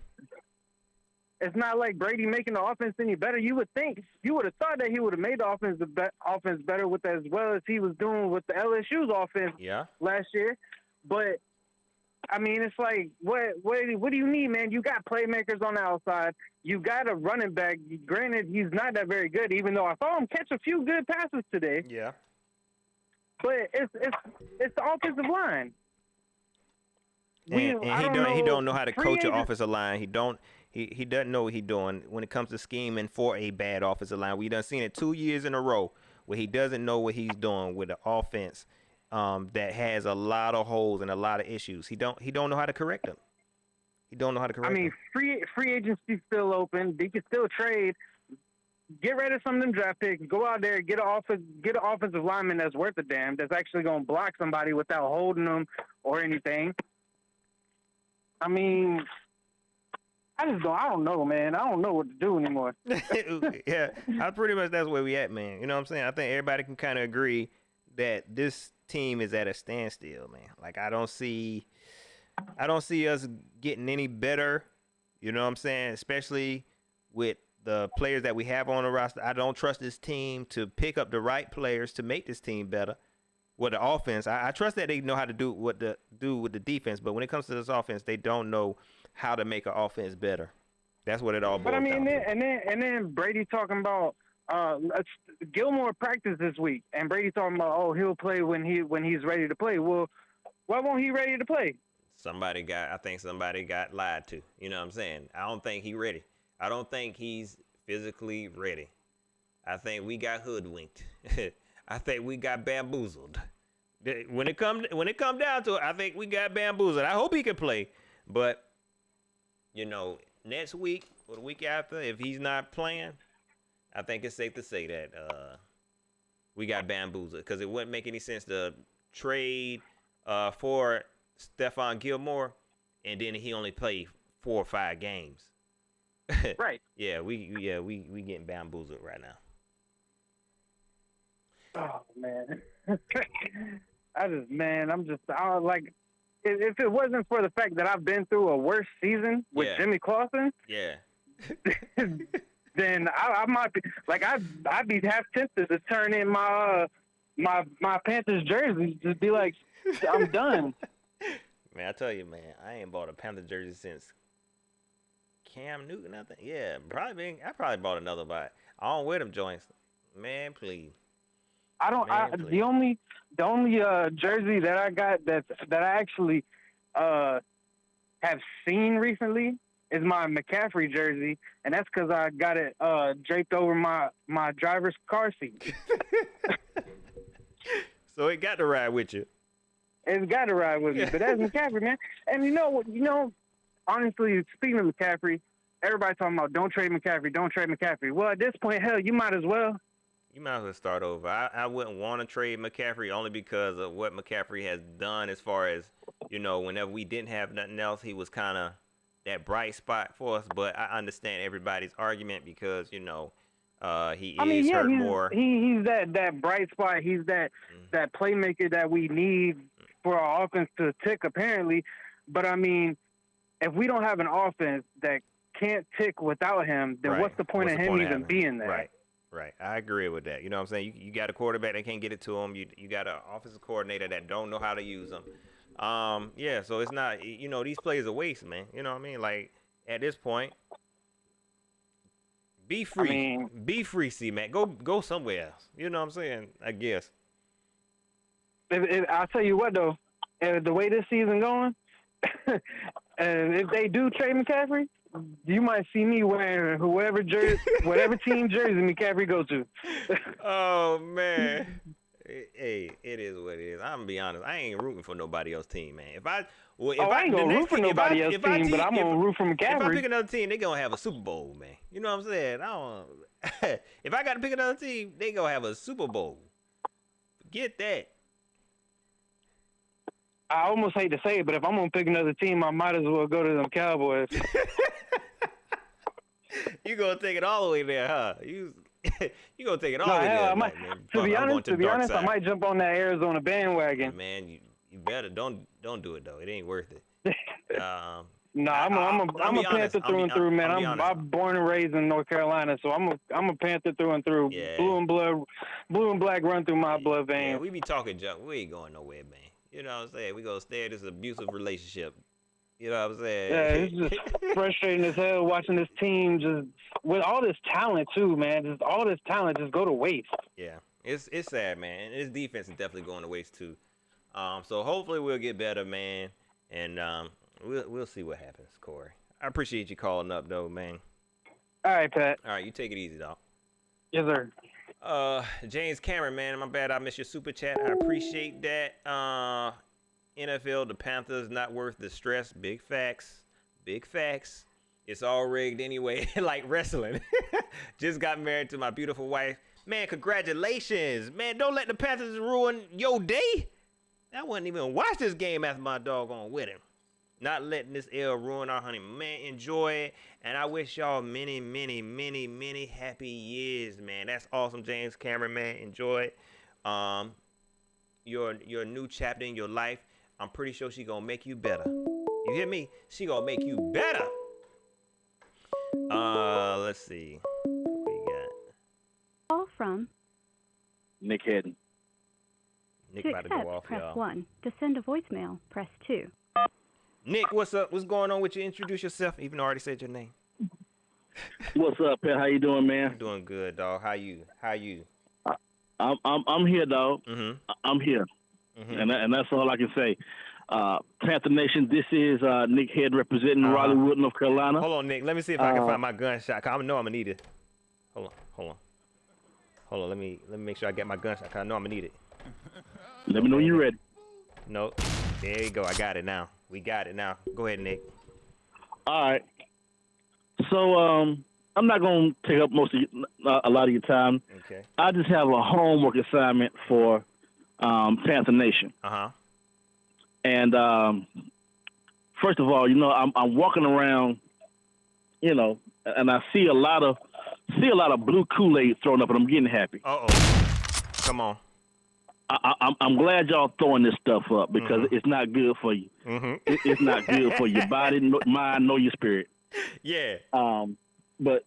It's not like Brady making the offense any better. You would have thought that he would have made the offense better with as well as he was doing with the LSU's offense last year. But I mean, it's like, what do you need, man? You got playmakers on the outside. You got a running back. Granted, he's not that very good, even though I saw him catch a few good passes today. Yeah. But it's the offensive line. And he don't know how to coach an offensive line. He doesn't know what he's doing when it comes to scheming for a bad offensive line. We done seen it 2 years in a row where he doesn't know what he's doing with the offense that has a lot of holes and a lot of issues. He don't know how to correct them. He don't know how to correct them. Free agency's still open. They can still trade. Get rid of some of them draft picks. Go out there, get an offensive lineman that's worth a damn, that's actually going to block somebody without holding them or anything. I mean, I don't know, man. I don't know what to do anymore. Yeah, pretty much that's where we at, man. You know what I'm saying? I think everybody can kind of agree that this team is at a standstill, man. Like I don't see us getting any better. You know what I'm saying? Especially with the players that we have on the roster. I don't trust this team to pick up the right players to make this team better. With the offense, I trust that they know how to do what to do with the defense, but when it comes to this offense, they don't know how to make an offense better. That's what it all boils down to. And then Brady talking about Gilmore practiced this week, and Brady talking about he'll play when he's ready to play. Well, why won't he ready to play? I think somebody got lied to. You know what I'm saying? I don't think he's ready. I don't think he's physically ready. I think we got hoodwinked. I think we got bamboozled. When it come down to it, I think we got bamboozled. I hope he can play, but next week or the week after, if he's not playing, I think it's safe to say that we got bamboozled because it wouldn't make any sense to trade for Stephon Gilmore and then he only played 4 or 5 games. Right. we getting bamboozled right now. Oh man, if it wasn't for the fact that I've been through a worse season with Jimmy Clausen, then I might be like I'd be half tempted to turn in my Panthers jersey, just be like, I'm done. Man, I tell you, man, I ain't bought a Panther jersey since Cam Newton. I think, I probably bought another, but I don't wear them joints. Man, please. The only jersey that I got that I actually have seen recently is my McCaffrey jersey, and that's because I got it draped over my driver's car seat. So it got to ride with you. It's got to ride with me, but that's McCaffrey, man. And honestly, speaking of McCaffrey, everybody talking about don't trade McCaffrey. Well, at this point, hell, you might as well. You might as well start over. I wouldn't want to trade McCaffrey only because of what McCaffrey has done as far as, whenever we didn't have nothing else, he was kind of that bright spot for us. But I understand everybody's argument because, he is hurt more. He's that bright spot. He's that playmaker that we need for our offense to tick, apparently. But, I mean, if we don't have an offense that can't tick without him, then what's the point of him even being there? Right. I agree with that. You know what I'm saying? You got a quarterback that can't get it to him. You got an offensive coordinator that don't know how to use them. So it's not, these plays are waste, man. You know what I mean? Like, at this point, be free. Be free, C-Mac. Go somewhere else. You know what I'm saying? I guess. I'll tell you what, though. The way this season going, and if they do trade McCaffrey, you might see me wearing whatever team jersey McCaffrey go to. Oh man, hey, it is what it is. I'm gonna be honest. I ain't rooting for nobody else's team, man. I ain't gonna root for nobody else's team, but I'm gonna root for McCaffrey. If I pick another team, they gonna have a Super Bowl, man. You know what I'm saying? If I got to pick another team, they gonna have a Super Bowl. Forget that. I almost hate to say it, but if I'm gonna pick another team, I might as well go to them Cowboys. You gonna take it all the way there, huh? You gonna take it all the way there, man. To be honest, I might jump on that Arizona bandwagon. Man, you better don't do it though. It ain't worth it. I'm a Panther through and through, man. I'm born and raised in North Carolina, so I'm a Panther through and through. Yeah. Blue and black run through my blood veins. Yeah, we be talking junk. We ain't going nowhere, man. You know what I'm saying? We gonna stay in this abusive relationship. You know what I'm saying? Yeah, it's just frustrating as hell watching this team just with all this talent too, man. Just all this talent just go to waste. Yeah, it's sad, man. And his defense is definitely going to waste too. So hopefully we'll get better, man. And we'll see what happens, Corey. I appreciate you calling up, though, man. All right, Pat. All right, you take it easy, dog. Yes, sir. James Cameron, man, my bad. I missed your super chat. I appreciate that. NFL, the Panthers, not worth the stress. Big facts. Big facts. It's all rigged anyway, like wrestling. Just got married to my beautiful wife. Man, congratulations. Man, don't let the Panthers ruin your day. I wouldn't even watch this game after my doggone wedding. Not letting this L ruin our honeymoon. Man, enjoy it. And I wish y'all many, many, many, many happy years, man. That's awesome, James Cameron, man. Enjoy it. Your new chapter in your life. I'm pretty sure she gonna make you better. You hear me? She gonna make you better. Let's see. What we got? Call from. Nick Hedden. Nick To about to go accept, off, press y'all. 1. To send a voicemail, press 2. Nick, what's up? What's going on with you? Introduce yourself, even though I already said your name. What's up, Pat? How you doing, man? I'm doing good, dog. How you? I'm here, dog. Mm-hmm. I'm here, and that's all I can say. Panther Nation, this is Nick Head representing Raleigh-Wood, North Carolina. Hold on, Nick. Let me see if I can find my gunshot. 'Cause I know I'm gonna need it. Hold on. Let me make sure I get my gunshot. 'Cause I know I'm gonna need it. Let me know when you're ready. No. There you go. I got it now. We got it now. Go ahead, Nick. All right. So I'm not going to take up a lot of your time. Okay. I just have a homework assignment for Panther Nation. And first of all, I'm walking around, and I see a lot of blue Kool-Aid thrown up, and I'm getting happy. Come on. I'm glad y'all throwing this stuff up because it's not good for you. It's not good for your body, mind, nor your spirit. Yeah. But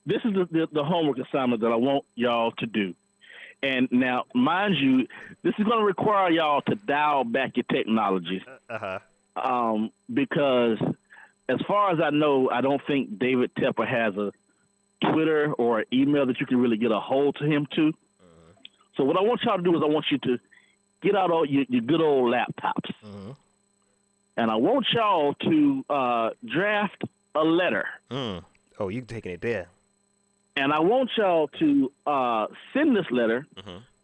this is the homework assignment that I want y'all to do. And now, mind you, this is going to require y'all to dial back your technologies. Because as far as I know, I don't think David Tepper has a Twitter or an email that you can really get a hold to him to. So what I want y'all to do is I want you to get out all your good old laptops. And I want y'all to draft a letter. Oh, you taking it there. And I want y'all to send this letter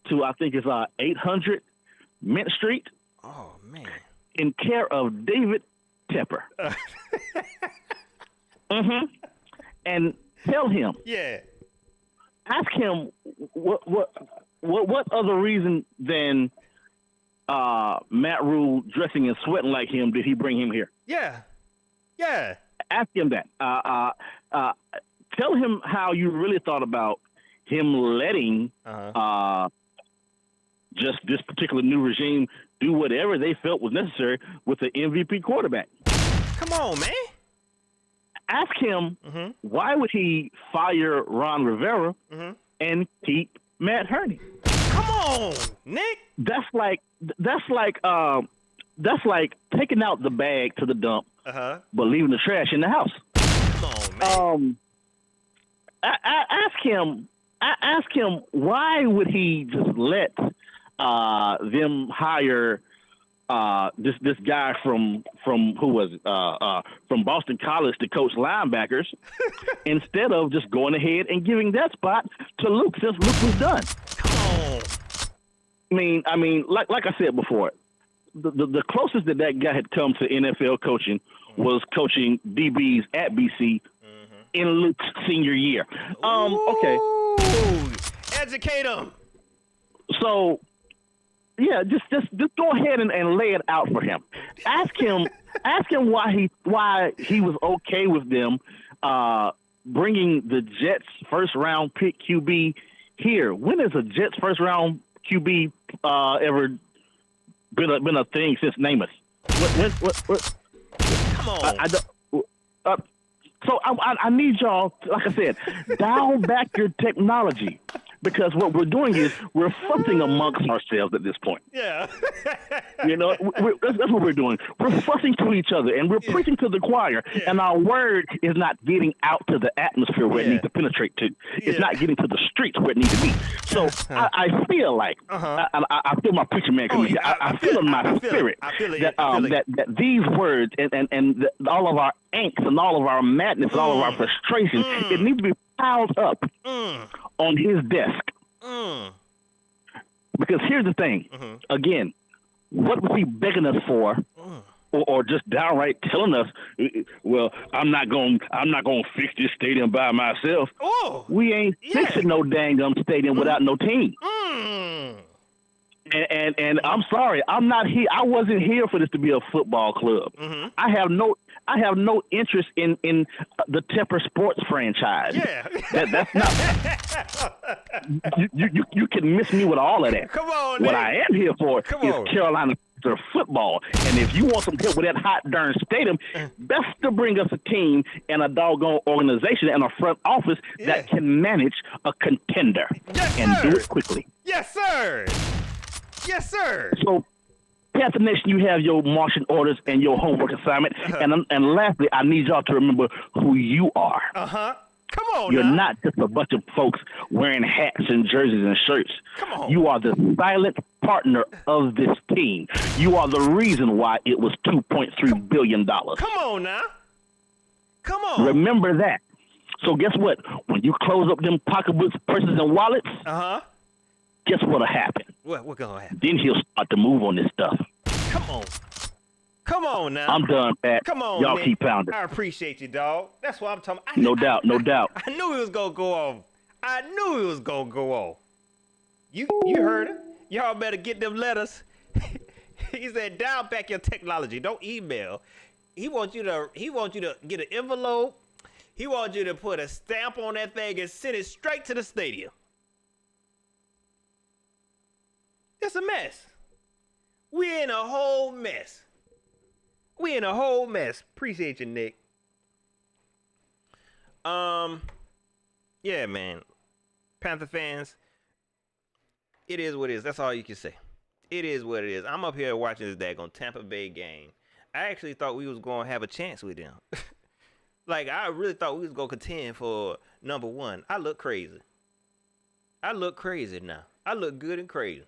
to, I think it's 800 Mint Street. Oh, man. In care of David Tepper. And tell him. Yeah. Ask him what other reason than Matt Rule dressing and sweating like him did he bring him here? Yeah. Yeah. Ask him that. Tell him how you really thought about him letting just this particular new regime do whatever they felt was necessary with the MVP quarterback. Come on, man. Ask him why would he fire Ron Rivera and keep Matt Hurney? Come on, Nick. That's like taking out the bag to the dump, but leaving the trash in the house. Come on, man. Ask him why would he just let them hire this guy from who was it? From Boston College to coach linebackers instead of just going ahead and giving that spot to Luke since Luke was done. Come on. I mean, like I said before, the closest that guy had come to NFL coaching was coaching DBs at BC in Luke's senior year. Okay. Educate him. So, yeah, just go ahead and lay it out for him. Ask him why he was okay with them bringing the Jets first round pick QB here. When has a Jets first round QB ever been a thing since Namath? What? Come on. So I need y'all, like I said, dial back your technology. Because what we're doing is we're fussing amongst ourselves at this point. Yeah. That's what we're doing. We're fussing to each other, and we're preaching to the choir, and our word is not getting out to the atmosphere where it needs to penetrate to. It's not getting to the streets where it needs to be. So I feel like, I feel my preacher man coming. I feel in my spirit that these words and all of our angst and all of our madness and all of our frustration, it needs to be piled up on his desk. Because here's the thing. Again, what was he begging us for? Or just downright telling us, well, I'm not going to fix this stadium by myself. We ain't fixing no dang stadium without no team. And I'm sorry, I'm not here. I wasn't here for this to be a football club. I have no interest in the Tepper Sports franchise. That's not. You can miss me with all of that. Come on, what Nick. I am here for is Carolina football. And if you want some help with that hot darn stadium, best to bring us a team and a doggone organization and a front office that can manage a contender and do it quickly. Yes, sir. Yes, sir. So, Panther Nation, you have your marching orders and your homework assignment. And lastly, I need y'all to remember who you are. Come on, You're now. not just a bunch of folks wearing hats and jerseys and shirts. Come on. You are the silent partner of this team. You are the reason why it was $2.3 billion. Come on now. Come on. Remember that. So guess what? When you close up them pocketbooks, purses, and wallets, guess what'll happen? What gonna happen? Then he'll start to move on this stuff. Come on. Come on now. I'm done, Pat. Come on, y'all Nick. keep pounding. I appreciate you, dog. That's what I'm talking about. No doubt. I knew he was gonna go off. I knew he was gonna go off. You heard it. Y'all better get them letters. He said, dial back your technology. Don't email. He wants you to get an envelope. He wants you to put a stamp on that thing and send it straight to the stadium. It's a mess. We in a whole mess. We in a whole mess. Appreciate you, Nick. Yeah, man. Panther fans, it is what it is. That's all you can say. It is what it is. I'm up here watching this daggone Tampa Bay game. I actually thought we was going to have a chance with them. Like, I really thought we was going to contend for number one. I look crazy. I look crazy now. I look good and crazy.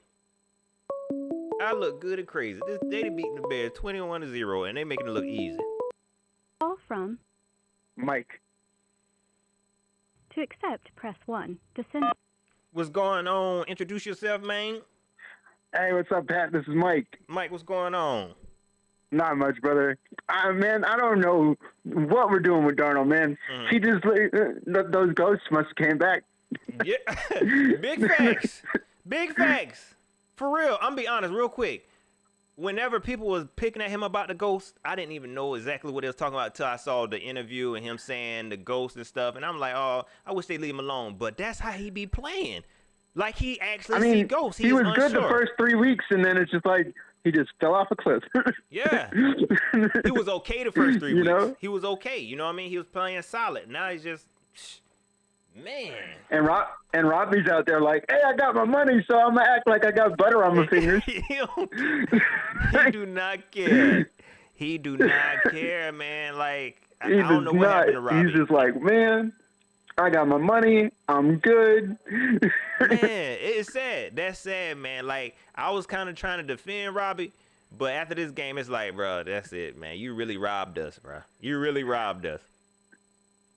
I look good and crazy. They beating the Bears 21-0, and they making it look easy. Call from Mike. To accept, press 1. To send. What's going on? Introduce yourself, man. Hey, what's up, Pat? This is Mike. Mike, what's going on? Not much, brother. Man, I don't know what we're doing with Darnold, man. He just those ghosts must have came back. Yeah, big facts. Big facts. For real, I'm be honest, real quick. Whenever people was picking at him about the ghost, I didn't even know exactly what they was talking about until I saw the interview and him saying the ghost and stuff. And I'm like, oh, I wish they'd leave him alone. But that's how he be playing. Like, he actually see ghosts. He was unsure. good the first 3 weeks, and then it's just like he just fell off a cliff. Yeah. He was okay the first 3 weeks. Know? He was okay. You know what I mean? He was playing solid. Now he's just, man. And Robbie's out there like, hey, I got my money, so I'm going to act like I got butter on my fingers. He do not care. He do not care, man. Like, I don't know what happened to Robbie. He's just like, man, I got my money. I'm good. Man, it's sad. That's sad, man. Like, I was kind of trying to defend Robbie, but after this game, it's like, bro, that's it, man. You really robbed us, bro. You really robbed us.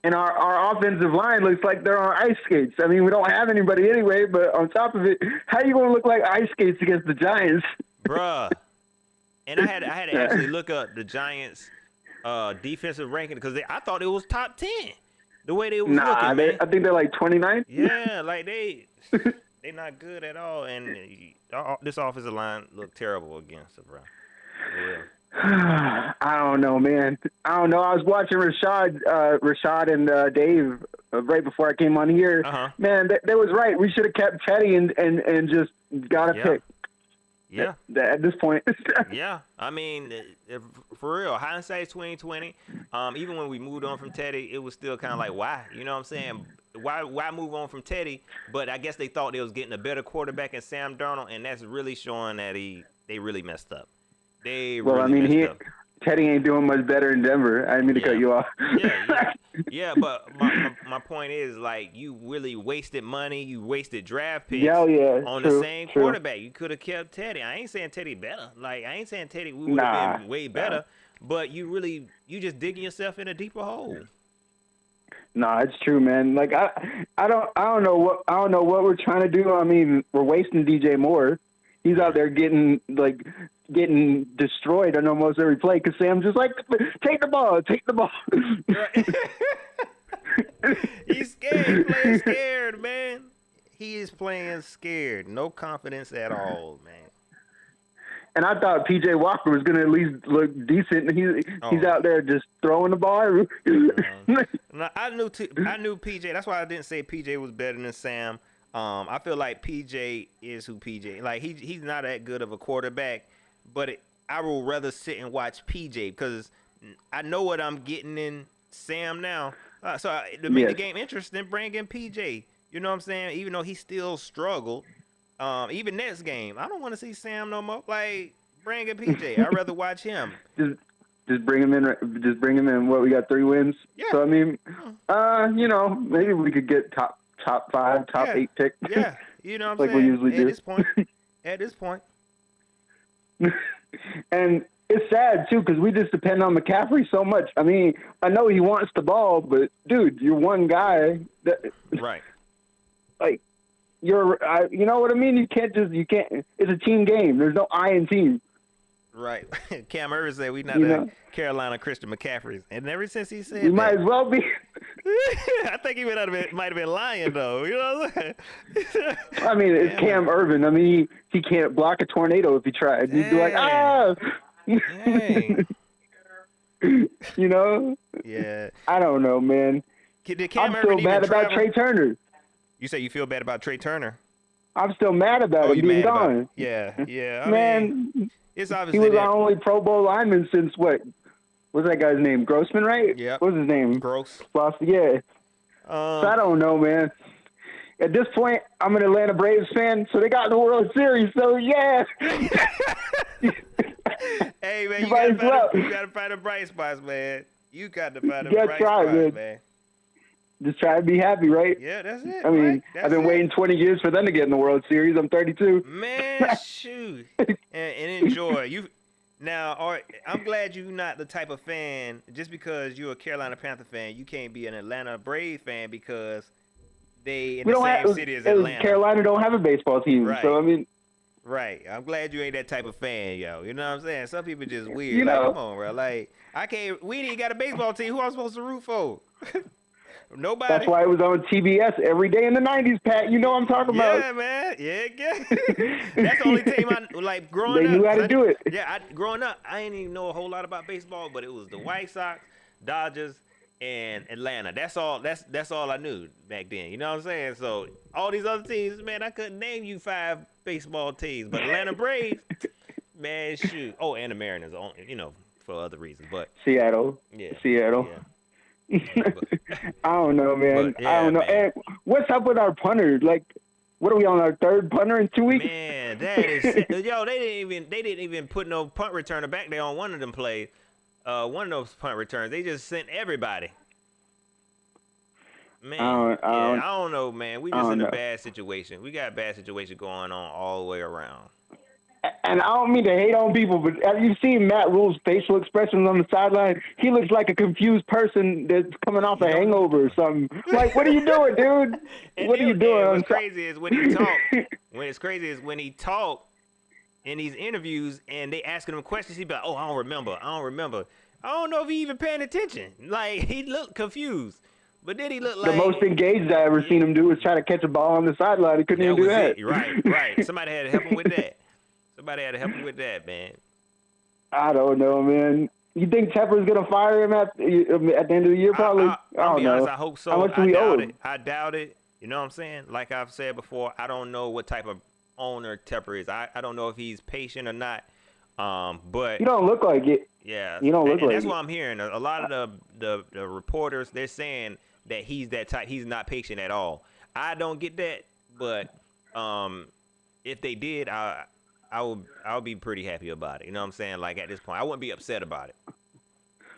And our offensive line looks like they're on ice skates. I mean, we don't have anybody anyway, but on top of it, how you going to look like ice skates against the Giants? Bruh. And I had to actually look up the Giants' defensive ranking because I thought it was top 10. The way they was looking, man. I think they're like 29. Yeah, like they not good at all. And this offensive line looked terrible against it, bro. Yeah. I don't know, man. I don't know. I was watching Rashad and Dave right before I came on here. Man, they was right. We should have kept Teddy and just got a pick. Yeah. At this point. Yeah. I mean, for real, hindsight's 20/20. Even when we moved on from Teddy, it was still kind of like, why? You know what I'm saying? Why move on from Teddy? But I guess they thought they was getting a better quarterback in Sam Darnold, and that's really showing that they really messed up. Teddy ain't doing much better in Denver. I didn't mean to cut you off. Yeah, but my point is, like, you really wasted money. You wasted draft picks on the same quarterback. You could have kept Teddy. I ain't saying Teddy better. Like, I ain't saying Teddy we would have been way better. but you just digging yourself in a deeper hole. Nah, it's true, man. Like I don't know what we're trying to do. I mean, we're wasting DJ Moore. He's out there getting destroyed on almost every play because Sam's just like, take the ball. He's scared. He's playing scared, man. He is playing scared. No confidence at all, man. And I thought PJ Walker was going to at least look decent. He's out there just throwing the ball. No, I knew PJ. That's why I didn't say PJ was better than Sam. I feel like PJ is who PJ. Like he's not that good of a quarterback, but I will rather sit and watch PJ because I know what I'm getting in Sam now. To make the game interesting, bring in PJ. You know what I'm saying? Even though he still struggled. Even next game, I don't want to see Sam no more. Like, bring in PJ. I'd rather watch him. Just bring him in. Just bring him in. What, we got 3 wins? Yeah. So I mean, maybe we could get top 5, top 8 pick. Yeah. You know what I'm like saying? we usually do. At this point. And it's sad too because we just depend on McCaffrey so much. I mean, I know he wants the ball, but dude, you're one guy. Right. Like. You know what I mean? You can't. It's a team game. There's no I in team. Right. Cam Irvin said we not the Carolina Christian McCaffreys, and ever since he said we might as well be. I think he might have been lying though. You know what I'm saying? I mean, it's Cam Irvin. I mean, he can't block a tornado if he tried. He'd be like, ah. You know? Yeah. I don't know, man. I'm still mad about Trey Turner. You say you feel bad about Trey Turner? I'm still mad about him being gone. Yeah. Man, it's obviously he was our only Pro Bowl lineman since what? What's that guy's name? Grossman, right? Yeah. What's his name? Gross. Yeah. So I don't know, man. At this point, I'm an Atlanta Braves fan, so they got the World Series. So yeah. Hey man, you gotta find the bright spots, man. You got to find the bright spots, man. Just try to be happy, right? Yeah, that's it. I mean, right? I've been waiting 20 years for them to get in the World Series. I'm 32. Man, shoot. and enjoy. I'm glad you're not the type of fan, just because you're a Carolina Panther fan, you can't be an Atlanta Braves fan because they in the same city as Atlanta. Carolina don't have a baseball team, right. So I mean. Right. I'm glad you ain't that type of fan, yo. You know what I'm saying? Some people just weird. You know, like, come on, bro. Like, we ain't got a baseball team. Who I'm supposed to root for? Nobody. That's why it was on TBS every day in the 90s, Pat. You know what I'm talking about. Yeah, man. Yeah. That's the only team I like growing up. They knew how to do it. Yeah, growing up, I didn't even know a whole lot about baseball, but it was the White Sox, Dodgers, and Atlanta. That's all I knew back then. You know what I'm saying? So all these other teams, man, I couldn't name you 5 baseball teams. But Atlanta Braves, man, shoot. Oh, and the Mariners, for other reasons. But Seattle. Yeah. Seattle. Yeah. I don't know, man. I don't know. Man. And what's up with our punter? Like, what are we on our 3rd punter in 2 weeks? Man, that is yo. They didn't even put no punt returner back there on one of them plays. One of those punt returns. They just sent everybody. Man, I don't know, man. We just in a bad situation. We got a bad situation going on all the way around. And I don't mean to hate on people, but have you seen Matt Rule's facial expressions on the sideline? He looks like a confused person that's coming off a hangover or something. Like, what are you doing, dude? What are you doing? What's crazy is when he talk. When he talk in these interviews and they asking him questions, he be like, "Oh, I don't remember. I don't know if he even paying attention. Like, he looked confused." But then he looked like the most engaged I ever seen him do was try to catch a ball on the sideline. He couldn't even do that. Right. Somebody had to help him with that. Man. I don't know, man. You think Tepper's gonna fire him at the end of the year? Probably. I don't know. Honest, I hope so. How much do we owe him? I doubt it. You know what I'm saying? Like I've said before, I don't know what type of owner Tepper is. I don't know if he's patient or not. But you don't look like it. Yeah, you don't look like it. That's what I'm hearing. A lot of the reporters, they're saying that he's that type. He's not patient at all. I don't get that, but if they did, I'll be pretty happy about it. You know what I'm saying? Like at this point, I wouldn't be upset about it.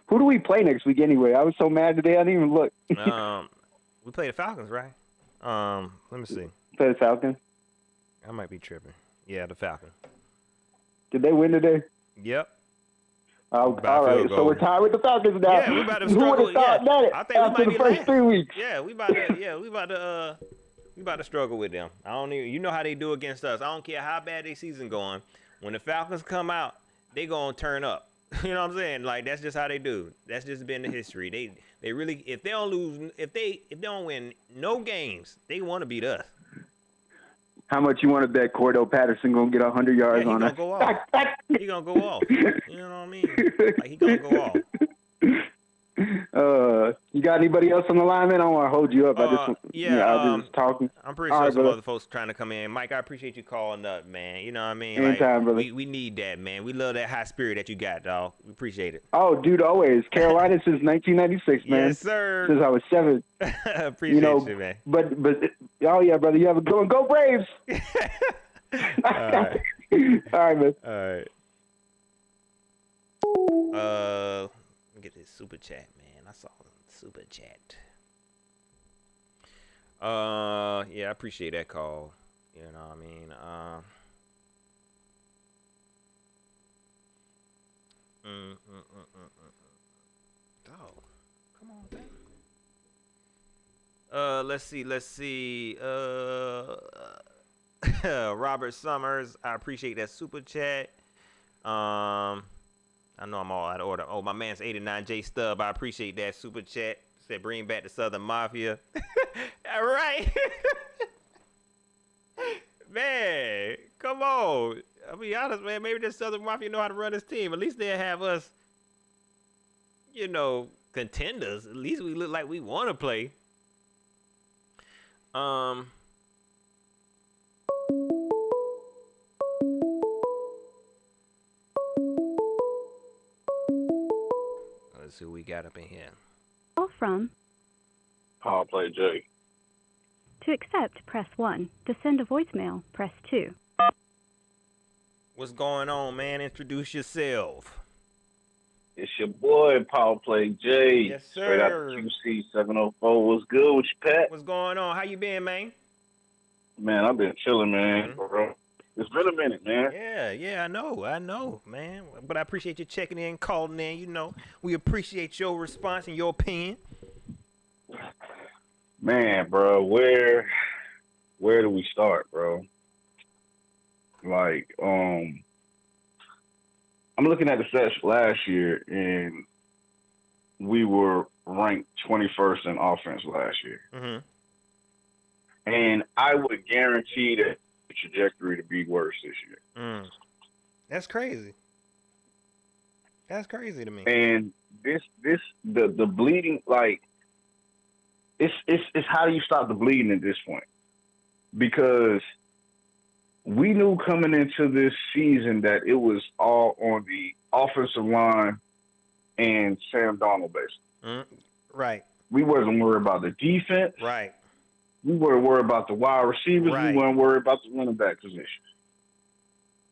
Who do we play next week anyway? I was so mad today I didn't even look. We play the Falcons, right? Let me see. Play the Falcons? I might be tripping. Yeah, the Falcons. Did they win today? Yep. By a all right, field so goal. we're tied with the Falcons now. Yeah, we about to Who would struggle. have thought that I think we after might the be first last. 3 weeks? Yeah, we about to struggle with them. I don't even. You know how they do against us. I don't care how bad their season going. When the Falcons come out, they gonna turn up. You know what I'm saying? Like that's just how they do. That's just been the history. They really, if they don't lose, if they don't win no games, they want to beat us. How much you want to bet Cordell Patterson gonna get 100 yards on He us? gonna go off. He gonna go off. You know what I mean? Like he gonna go off. You got anybody else on the line, man? I don't want to hold you up. I just talking. I'm pretty sure some other folks trying to come in. Mike, I appreciate you calling up, man. You know what I mean? Anytime, brother. We need that, man. We love that high spirit that you got, dog. We appreciate it. Oh, dude, always Carolina since 1996, man. Yes, sir. Since I was 7. Appreciate you, man. But oh yeah, brother, you have a good one. Go Braves. All right. All right, man. All right. Let me get this super chat, man. I saw the super chat. Yeah, I appreciate that call. You know what I mean? Oh, come on, man. Let's see. Robert Summers, I appreciate that super chat. I know I'm all out of order. Oh, my man's 89 J Stub. I appreciate that super chat. Said bring back the Southern Mafia. All right. Man, come on. I'll be honest, man. Maybe the Southern Mafia know how to run this team. At least they'll have us, contenders. At least we look like we want to play. Let's see what we got up in here. Call from. Power play Jay. To accept, press 1. To send a voicemail, press 2. What's going on, man? Introduce yourself. It's your boy, Power Play Jay. Yes, sir. Straight out of QC 704. What's good with you, Pat? What's going on? How you been, man? Man, I've been chilling, man. Bro. It's been a minute, man. Yeah, I know, man. But I appreciate you checking in, calling in. We appreciate your response and your opinion. Man, bro, where do we start, bro? Like, I'm looking at the stats last year, and we were ranked 21st in offense last year. Mm-hmm. And I would guarantee that the trajectory to be worse this year. That's crazy. That's crazy to me. And the bleeding, like, it's how do you stop the bleeding at this point? Because we knew coming into this season that it was all on the offensive line and Sam Darnold, basically. Right. We wasn't worried about the defense. Right. We weren't worried about the wide receivers. Right. We weren't worried about the running back position.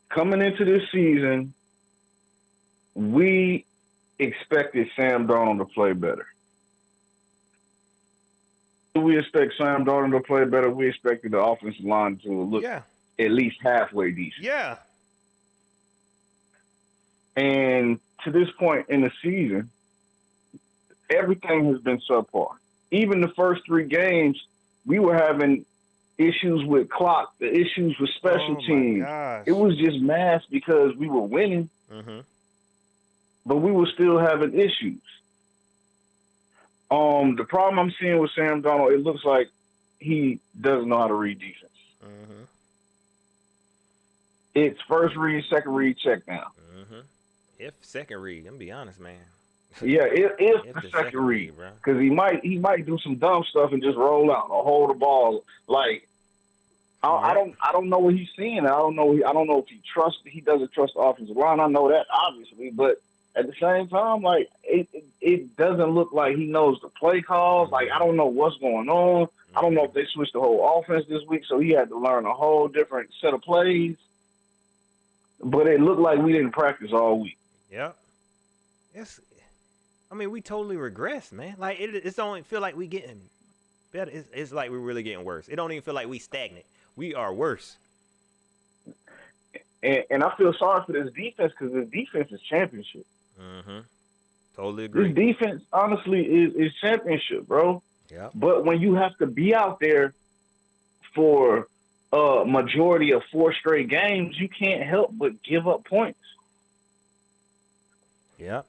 Coming into this season, we expected Sam Darnold to play better. We expect Sam Darnold to play better. We expected the offensive line to look at least halfway decent. Yeah. And to this point in the season, everything has been subpar. Even the first 3 games, we were having issues with clock, the issues with special teams. Gosh. It was just mass because we were winning, but we were still having issues. The problem I'm seeing with Sam Darnold, it looks like he doesn't know how to read defense. It's first read, second read, check down. If second read, I'm gonna be honest, man. Yeah, if the second read, because he might do some dumb stuff and just roll out or hold the ball. Like I don't know what he's seeing. I don't know if he doesn't trust the offensive line. I know that obviously, but at the same time, like it doesn't look like he knows the play calls. Like I don't know what's going on. I don't know if they switched the whole offense this week, so he had to learn a whole different set of plays. But it looked like we didn't practice all week. Yep. We totally regressed, man. Like it's don't feel like we getting better. It's like we're really getting worse. It don't even feel like we stagnant. We are worse. And I feel sorry for this defense because this defense is championship. Mm-hmm. Totally This agree. defense, honestly, is championship, bro. Yeah. But when you have to be out there for a majority of 4 straight games, you can't help but give up points. Yeah.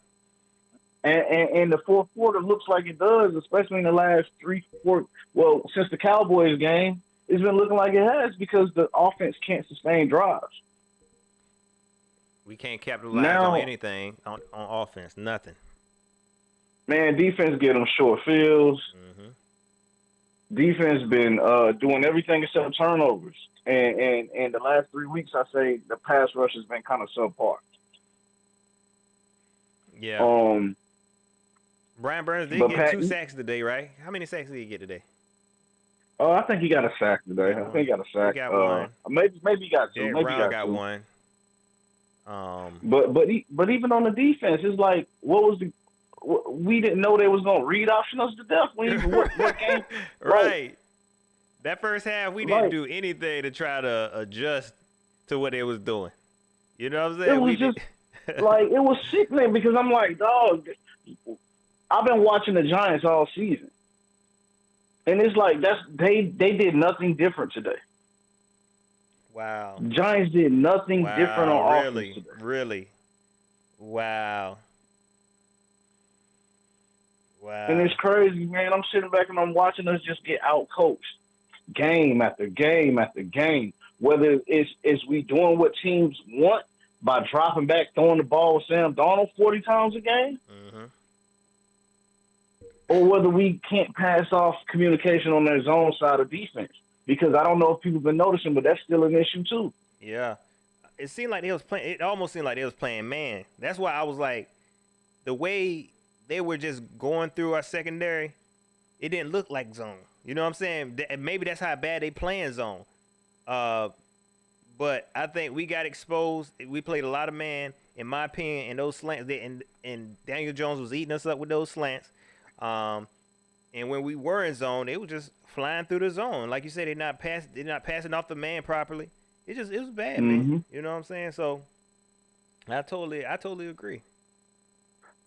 And the fourth quarter looks like it does, especially in the last 3-4. Well, since the Cowboys game, it's been looking like it has because the offense can't sustain drives. We can't capitalize on Now, anything on offense. Nothing. man, defense get them short fields. Mm-hmm. Defense been doing everything except turnovers. And the last 3 weeks, I say the pass rush has been kind of subpar. Yeah. Brian Burns did get 2 sacks today, right? How many sacks did he get today? Oh, I think he got a sack today. I think he got a sack. He got one. Maybe he got 2. Derek Maybe Brown got 2. one. But even on the defense, it's like we didn't know they was gonna read option us to death. We even what game? Right. That first half, we didn't do anything to try to adjust to what they was doing. You know what I'm saying? It was just like it was sickening because I'm like, dog. I've been watching the Giants all season, and it's like they did nothing different today. Wow. Giants did nothing different on offense today. Really? Wow. Wow. And it's crazy, man. I'm sitting back and I'm watching us just get outcoached game after game after game. Whether it's we doing what teams want by dropping back, throwing the ball with Sam Darnold 40 times a game, or whether we can't pass off communication on their zone side of defense. Because I don't know if people have been noticing, but that's still an issue too. Yeah. It seemed like they was playing. It almost seemed like they was playing man. That's why I was like, the way they were just going through our secondary, it didn't look like zone. You know what I'm saying? Maybe that's how bad they playing zone. But I think we got exposed. We played a lot of man, in my opinion, and those slants. And Daniel Jones was eating us up with those slants. And when we were in zone, they were just flying through the zone. Like you said, they're not passing off the man properly. It was bad, man. You know what I'm saying? So I totally agree.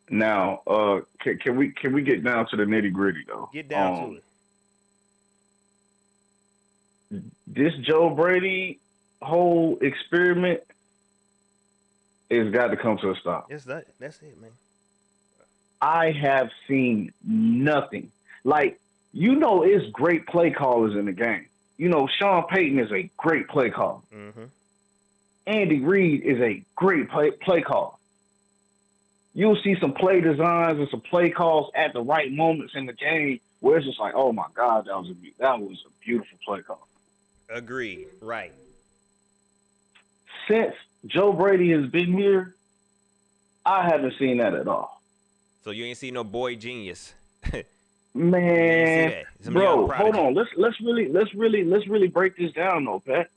Now, can we get down to the nitty gritty though? Get down to it. This Joe Brady whole experiment has got to come to a stop. That's it, man. I have seen nothing. Like, it's great play callers in the game. Sean Payton is a great play caller. Andy Reid is a great play caller. You'll see some play designs and some play calls at the right moments in the game where it's just like, oh my God, that was a beautiful play call. Agreed. Right. Since Joe Brady has been here, I haven't seen that at all. So you ain't see no boy genius. Man, bro, hold on. Let's really break this down though, Pat.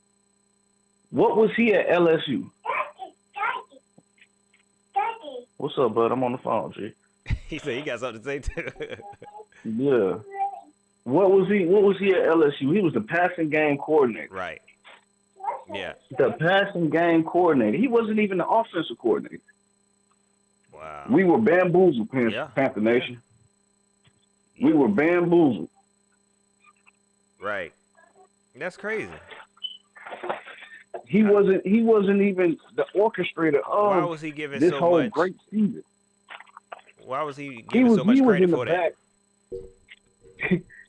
What was he at LSU? What's up, bud? I'm on the phone, G. He said he got something to say too. Yeah. What was he at LSU? He was the passing game coordinator. Right. Yeah. The passing game coordinator. He wasn't even the offensive coordinator. Wow. We were bamboozled, Panther Nation. Yeah. We were bamboozled. Right. That's crazy. He wasn't even the orchestrator of why was he giving this so whole much, great season. Why was he giving so much credit for that?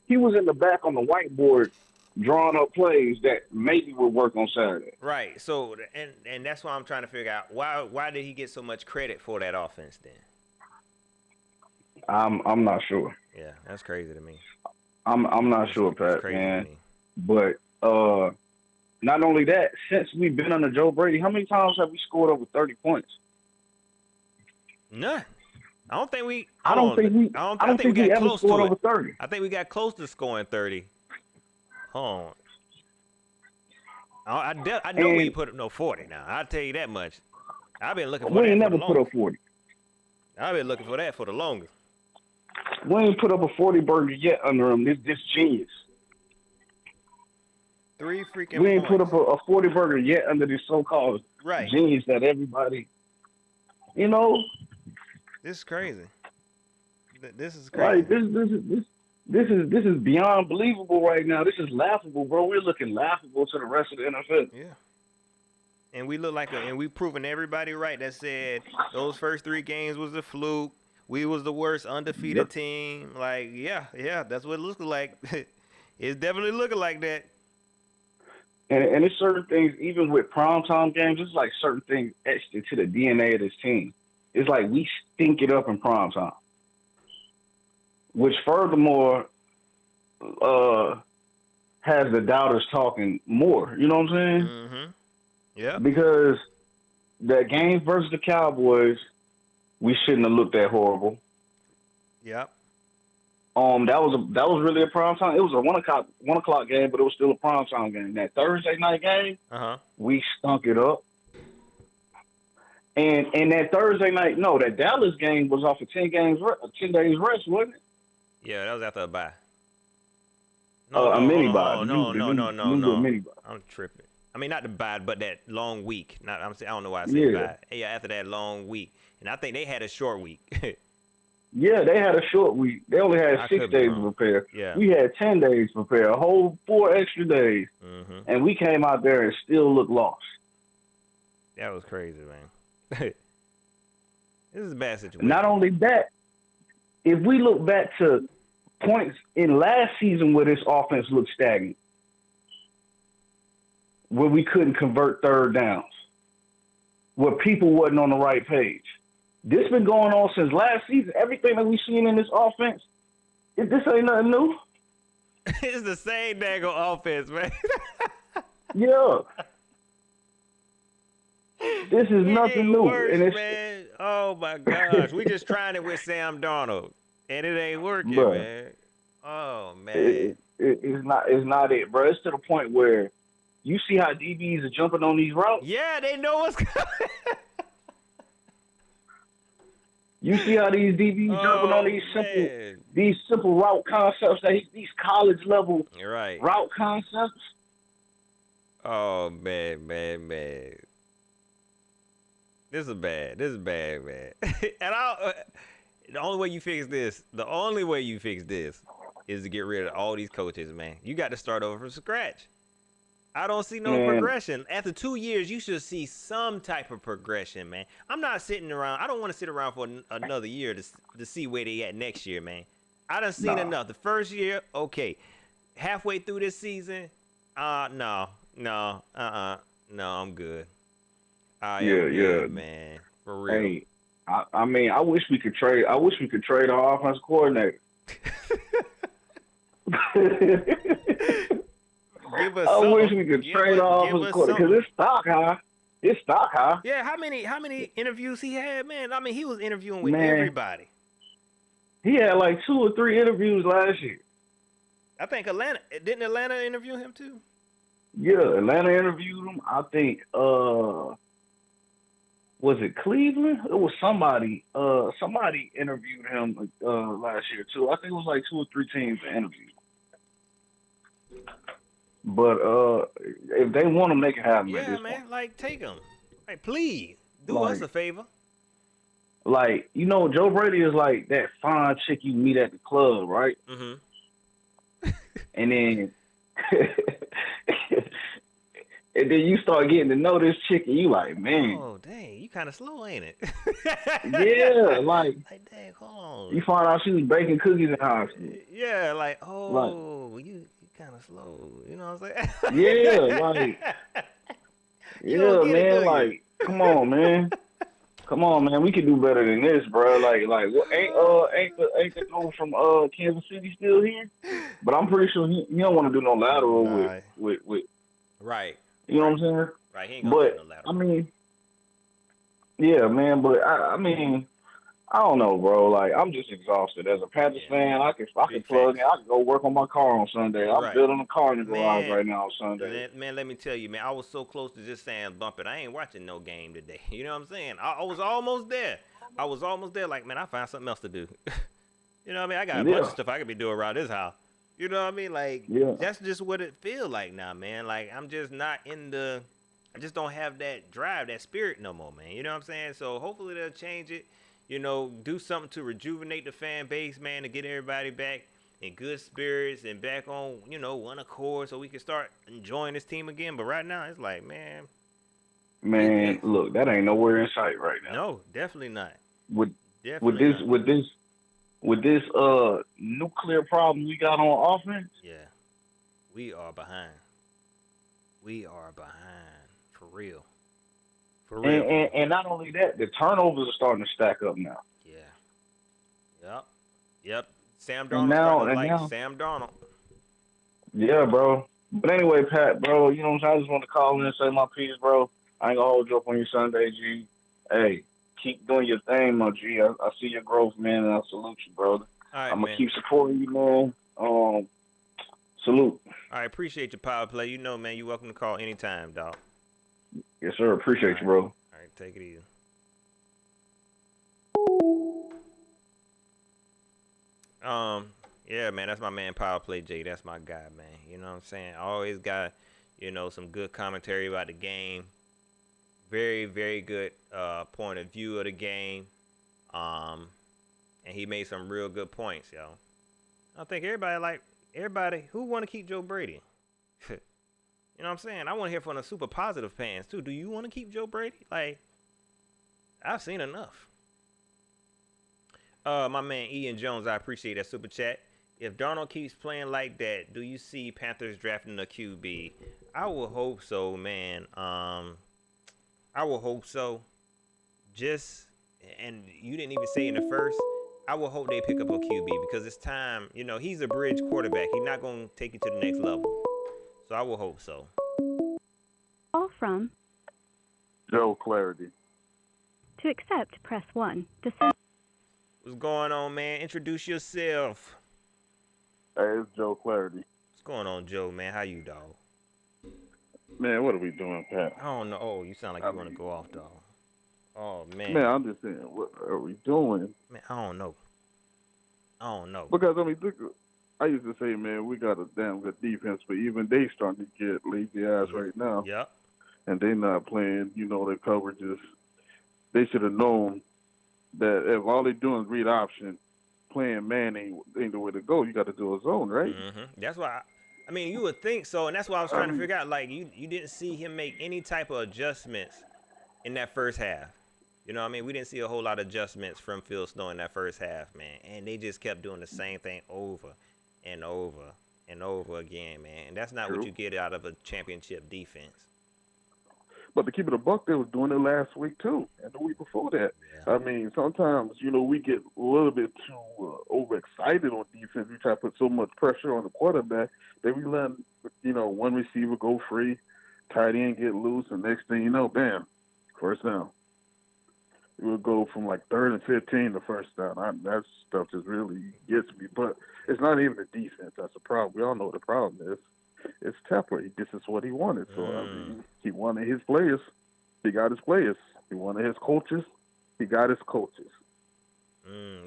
He was in the back on the whiteboard drawing up plays that maybe would work on Saturday. Right. So and that's why I'm trying to figure out why did he get so much credit for that offense then? I'm not sure. Yeah, that's crazy to me. I'm not sure, Pat, man. But not only that, since we've been under Joe Brady, how many times have we scored over 30 points? None. I don't think we. I don't think we got ever close scored to over it. 30. I think we got close to scoring 30. Hold on. I know we ain't put up no 40 now. I'll tell you that much. I've been looking for that. We ain't for never the put up 40. I've been looking for that for the longest. We ain't put up a 40 burger yet under him. This genius. 3 freaking We ain't points. put up a 40 burger yet under this so-called genius that everybody, This is crazy. This is Like crazy. this is beyond believable right now. This is laughable, bro. We're looking laughable to the rest of the NFL. Yeah. And we look like and we proven everybody right that said those first 3 games was a fluke. We was the worst undefeated team. Like, yeah, that's what it looks like. It's definitely looking like that. And it's certain things, even with primetime games, it's like certain things etched into the DNA of this team. It's like we stink it up in primetime. Which furthermore has the doubters talking more. You know what I'm saying? Mm-hmm. Yeah. Because that game versus the Cowboys, we shouldn't have looked that horrible. Yep. That was really a prime time. It was a 1 o'clock game, but it was still a prime time game. That Thursday night game, we stunk it up. And that Thursday night, no, that Dallas game was off of 10 days rest, wasn't it? Yeah, that was after a bye. A mini bye. No. Mini bye. I'm tripping. I mean, not the bye, but that long week. I don't know why I said Yeah. bye. Yeah, after that long week, and I think they had a short week. Yeah, they had a short week. They only had 6 days to prepare. Yeah. We had 10 days to prepare, a whole 4 extra days, and we came out there and still looked lost. That was crazy, man. This is a bad situation. Not only that, if we look back to points in last season where this offense looked stagnant, where we couldn't convert third downs, where people wasn't on the right page. This been going on since last season. Everything that we've seen in this offense, this ain't nothing new. It's the same daggone offense, man. Yeah. This is nothing new. Worse, and it's, man. Oh my gosh. We just trying it with Sam Darnold. And it ain't working, Bruh. man. Oh man. It's not it, bro. It's to the point where you see how DBs are jumping on these routes. Yeah, they know what's coming. You see how these DBs jumping on these simple route concepts, these college level route concepts. Oh man. This is bad, man. And the only way you fix this is to get rid of all these coaches, man. You got to start over from scratch. I don't see no progression. After 2 years, you should see some type of progression, man. I'm not sitting around. I don't want to sit around for another year to see where they at next year, man. I done seen enough. The first year, okay. Halfway through this season, no, I'm good. Good, man. For real. Hey, I mean, I wish we could trade our offensive coordinator. I wish we could trade our offensive coordinator because it's stock high. Yeah, how many interviews he had, man? I mean, he was interviewing with everybody. He had like 2 or 3 interviews last year. I think didn't Atlanta interview him too? Yeah, Atlanta interviewed him. I think was it Cleveland? It was somebody. Somebody interviewed him last year too. I think it was like 2 or 3 teams that interviewed. But if they want him, they can have him. Yeah, man. Like, take him. Like, please do us a favor. Like, you know, Joe Brady is like that fine chick you meet at the club, right? Mm-hmm. And then, and then you start getting to know this chick, and you like, man. Oh, dang, you kind of slow, ain't it? Yeah, like dang, hold on. You find out she was baking cookies in high school. Yeah, like, oh, you kind of slow. You know what I'm saying? Yeah, like, yeah, man, like, come on, man. Come on, man. We can do better than this, bro. Like, what, ain't the dude from Kansas City still here? But I'm pretty sure he don't want to do no lateral with. Right. You know what I'm saying? Right. He ain't gonna do no lateral. I mean, yeah, man. But I mean, I don't know, bro. Like, I'm just exhausted. As a Panthers fan, I can plug in. I can go work on my car on Sunday. I'm building a car in the garage right now on Sunday. Man, let me tell you, man, I was so close to just saying bump it. I ain't watching no game today. You know what I'm saying? I was almost there. Like, man, I found something else to do. You know what I mean? I got a bunch of stuff I could be doing around this house. You know what I mean? Like, that's just what it feel like now, man. Like, I'm just not I just don't have that drive, that spirit no more, man. You know what I'm saying? So hopefully they'll change it. do something to rejuvenate the fan base, man, to get everybody back in good spirits and back on, one accord so we can start enjoying this team again. But right now, it's like, man. Man, look, that ain't nowhere in sight right now. No, definitely not. With Definitely not. With this nuclear problem we got on offense. Yeah, we are behind. We are behind for real. For real. And not only that, the turnovers are starting to stack up now. Yeah. Yep. Sam Darnold. Sam Darnold. Yeah, bro. But anyway, Pat, bro, you know what I'm saying? I just want to call in and say my piece, bro. I ain't gonna hold you up on your Sunday, G. Hey, keep doing your thing, my G. I see your growth, man, and I salute you, brother. Right, I'm gonna keep supporting you, man. Salute. All right, appreciate your power play. Man, you're welcome to call anytime, dog. Yes, sir. Appreciate you, bro. All right, take it easy. Yeah, man, that's my man, Power Play J. That's my guy, man. You know what I'm saying? Always got, some good commentary about the game. Very, very good point of view of the game. And he made some real good points, yo. I think everybody who want to keep Joe Brady. You know what I'm saying? I want to hear from the super positive fans too. Do you want to keep Joe Brady? Like, I've seen enough. My man Ian Jones, I appreciate that super chat. If Darnold keeps playing like that, do you see Panthers drafting a QB? I will hope so, man. I will hope so. And you didn't even say in the first, I will hope they pick up a QB because it's time. He's a bridge quarterback. He's not going to take you to the next level. So I will hope so. Call from Joe Clarity. To accept, press 1. What's going on, man? Introduce yourself. Hey, it's Joe Clarity. What's going on, Joe, man? How you, dog? Man, what are we doing, Pat? I don't know. Oh, you sound like you want to go off, dog. Oh, man. Man, I'm just saying, what are we doing? Man, I don't know. Because, I used to say, man, we got a damn good defense, but even they starting to get lazy ass right now. Yep. And they not playing, their coverages. They should have known that if all they doing is read option, playing man ain't the way to go. You got to do a zone, right? Mm-hmm. That's why. You would think so, and that's why I was trying to figure out. Like, you didn't see him make any type of adjustments in that first half. You know what I mean? We didn't see a whole lot of adjustments from Phil Snow in that first half, man. And they just kept doing the same thing over and over and over again, man. And that's not what you get out of a championship defense. But to keep it a buck, they was doing it last week too, and the week before that. Yeah. Sometimes we get a little bit too overexcited on defense. We try to put so much pressure on the quarterback that we let one receiver go free, tight end get loose, and next thing you know, bam, first down. It would go from like 3rd and 15 to first down. That stuff just really gets me. But it's not even the defense that's the problem. We all know what the problem is. It's Tepper. This is what he wanted. So, he wanted his players. He got his players. He wanted his coaches. He got his coaches.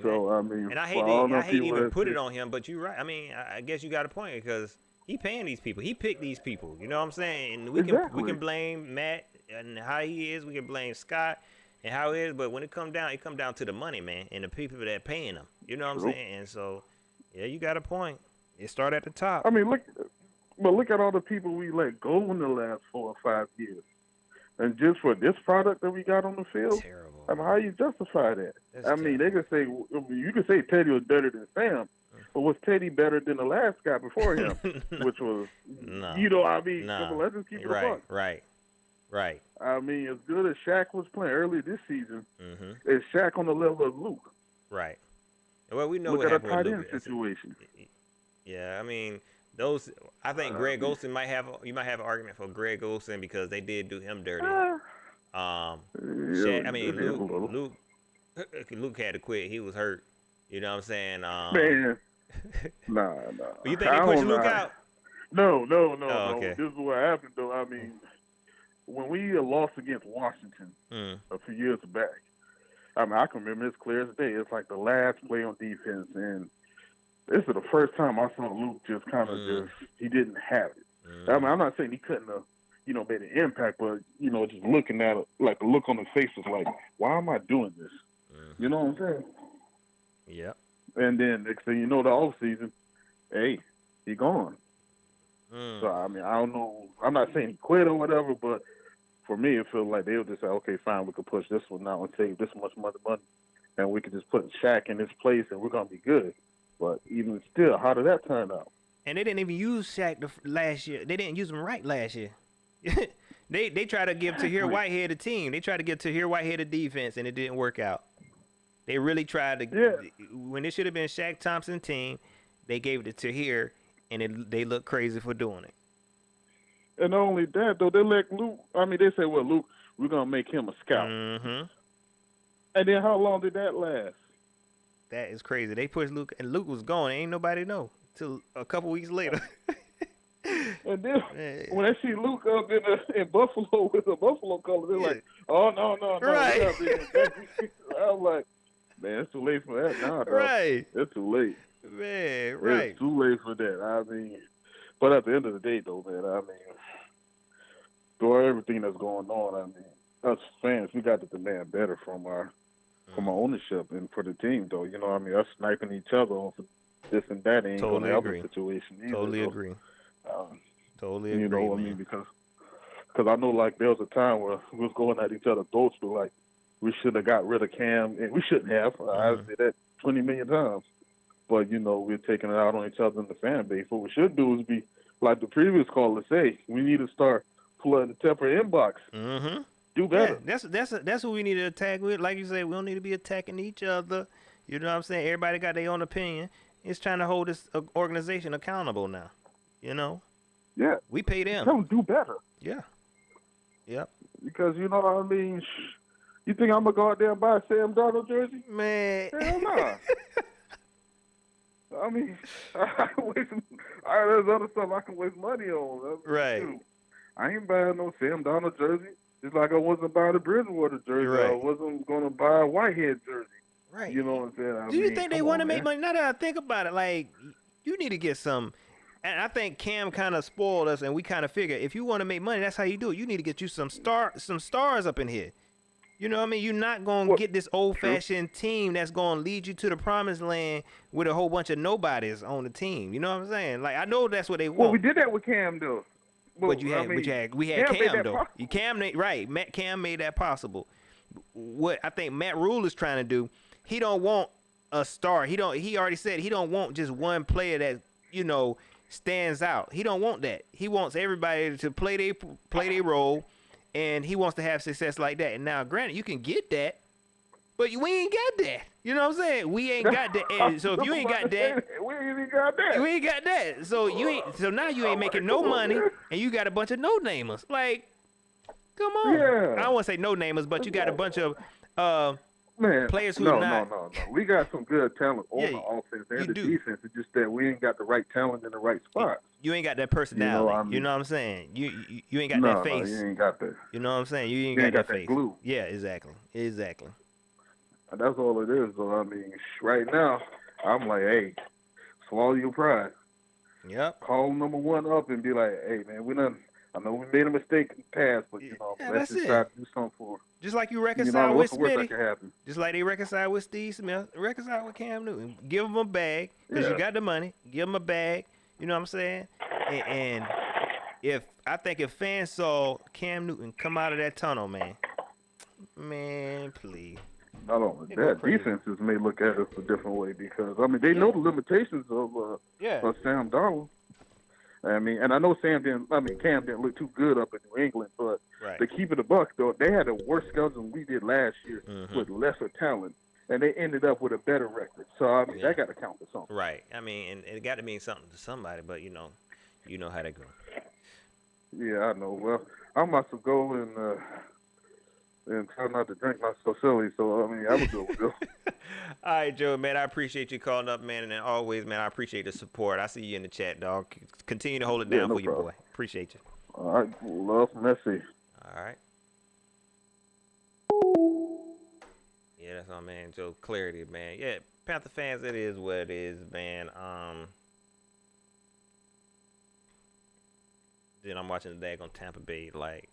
So, and I hate to even put it on him, but you're right. I guess you got a point because he paying these people. He picked these people. You know what I'm saying? And we can blame Matt and how he is. We can blame Scott and how he is. But when it come down to the money, man, and the people that paying them. You know what I'm saying? And so, yeah, you got a point. It start at the top. Look at all the people we let go in the last 4 or 5 years. And just for this product that we got on the field, terrible. How you justify that? They could say, you could say Teddy was better than Sam, but was Teddy better than the last guy before him, which was, no. Let's just keep it a buck. Right. As good as Shaq was playing early this season, is Shaq on the level of Luke? Right. Well, we know Look what at happened a tight with end Luke. situation. Yeah, I think Greg Olsen might have an argument for Greg Olsen because they did do him dirty. Luke had to quit. He was hurt. You know what I'm saying? Man, nah. You think he pushed Luke out? No. Okay. This is what happened, though. When we lost against Washington a few years back, I can remember this clear as day. It's like the last play on defense, and this is the first time I saw Luke just kind of he didn't have it. I'm not saying he couldn't have, made an impact, but, just looking at it, like the look on his face was like, why am I doing this? You know what I'm saying? Yep. And then next thing you know, the off season, hey, he gone. So I mean, I don't know. I'm not saying he quit or whatever, but for me, it feels like they'll just say, okay, fine, we can push this one now and save this much money, and we can just put Shaq in this place, and we're gonna be good. But even still, how did that turn out? And they didn't even use Shaq last year. They didn't use him right last year. they tried to give Tahir Whitehead a team. They tried to give Tahir Whitehead a defense, and it didn't work out. They really tried to. Yeah. When it should have been Shaq Thompson's team, they gave it to Tahir, and they looked crazy for doing it. And not only that, though, they let Luke. I mean, they say, well, Luke, we're gonna make him a scout. Mm-hmm. And then how long did that last? That is crazy. They pushed Luke, and Luke was gone. Ain't nobody know till a couple weeks later. And then when they see Luke up in Buffalo with the Buffalo color, they're like, "Oh no, Right. I'm like, man, it's too late for that now. Dog. Right. It's too late. Man, right. It's too late for that. I mean, but at the end of the day, though, man, I mean, through everything that's going on, I mean, us fans, we got to demand better from our ownership and for the team, though. You know, what I mean, us sniping each other on this and that ain't Totally going to help agree. the situation either. Totally though. agree. Totally You agree, know what I man. mean? Because I know, like, there was a time where we was going at each other's throats, but, like, we should have got rid of Cam, and we shouldn't have. I've said that 20 million times. But, you know, we're taking it out on each other in the fan base. What we should do is be, like the previous caller say, we need to start flooding the temper inbox. Mm-hmm. Do better. Yeah, that's what we need to attack with. Like you said, we don't need to be attacking each other. You know what I'm saying? Everybody got their own opinion. It's trying to hold this organization accountable now. You know? Yeah. We pay them. Tell them do better. Yeah. Yep. Because, you know what I mean? You think I'm going to go out there and buy a Sam Darnold jersey? Man. Hell no. I mean, I can waste, there's other stuff I can waste money on. Right. Shoot. I ain't buying no Sam Darnold jersey. Just like I wasn't buying a Bridgewater jersey. Right. I wasn't going to buy a Whitehead jersey. Right. You know what I'm saying? Do you think they want to make money? Now that I think about it, like, you need to get some. And I think Cam kind of spoiled us, and we kind of figure if you want to make money, that's how you do it. You need to get you some stars up in here. You know what I mean? You're not going to get this old-fashioned team that's going to lead you to the promised land with a whole bunch of nobodies on the team. You know what I'm saying? Like, I know that's what they want. Well, we did that with Cam, though. But we had Cam though. Cam made that possible. What I think Matt Rule is trying to do, he don't want a star. He already said he don't want just one player that, you know, stands out. He don't want that. He wants everybody to play their role, and he wants to have success like that. And now, granted, you can get that, but we ain't got that. You know what I'm saying? We ain't got that. And so if you ain't got that, we ain't even got that. we ain't got that. So you ain't. So now you ain't making no money, and you got a bunch of no namers. Like, come on. Yeah. I don't want to say no namers, but you got a bunch of players who no. not. We got some good talent on Yeah, the offense and you the do. defense. It's just that we ain't got the right talent in the right spot. You ain't got that personality. You know, I mean? what I'm saying? You ain't got No, that face. you ain't got that. You know what I'm saying? You ain't You got ain't that got that face. glue. Yeah, exactly. And that's all it is. So I mean, right now, I'm like, hey, swallow your pride. Yep. Call number one up and be like, hey, man, I know we made a mistake in the past, but you know, Yeah, let's that's just it. try to do something for. Just like you You reconcile know, with what's the worst that Smitty. can happen? Just like they reconcile with Steve Smith, reconcile with Cam Newton. Give him a bag because Yeah. you got the money. Give him a bag. You know what I'm saying? And if fans saw Cam Newton come out of that tunnel, man, please. Not only They go that, crazy. defenses may look at us a different way because I mean they know the limitations of Sam Darnold. I mean, and I know Cam didn't look too good up in New England, but Right. to keep it a buck though, they had a worse schedule than we did last year with lesser talent, and they ended up with a better record. So I mean that got to count for something. Right. I mean, and it got to mean something to somebody, but you know how they go. Yeah, I know. Well, I'm about to go and try not to drink myself silly. So I mean, I would go. All right, Joe, man, I appreciate you calling up, man, and always, man, I appreciate the support. I see you in the chat, dog. Continue to hold it Yeah, down no for you, problem. boy. Appreciate you. All right, love, Messi. All right. Yeah, that's my man, Joe Clarity, man. Yeah, Panther fans, it is what it is, man. Then I'm watching the dag on Tampa Bay, like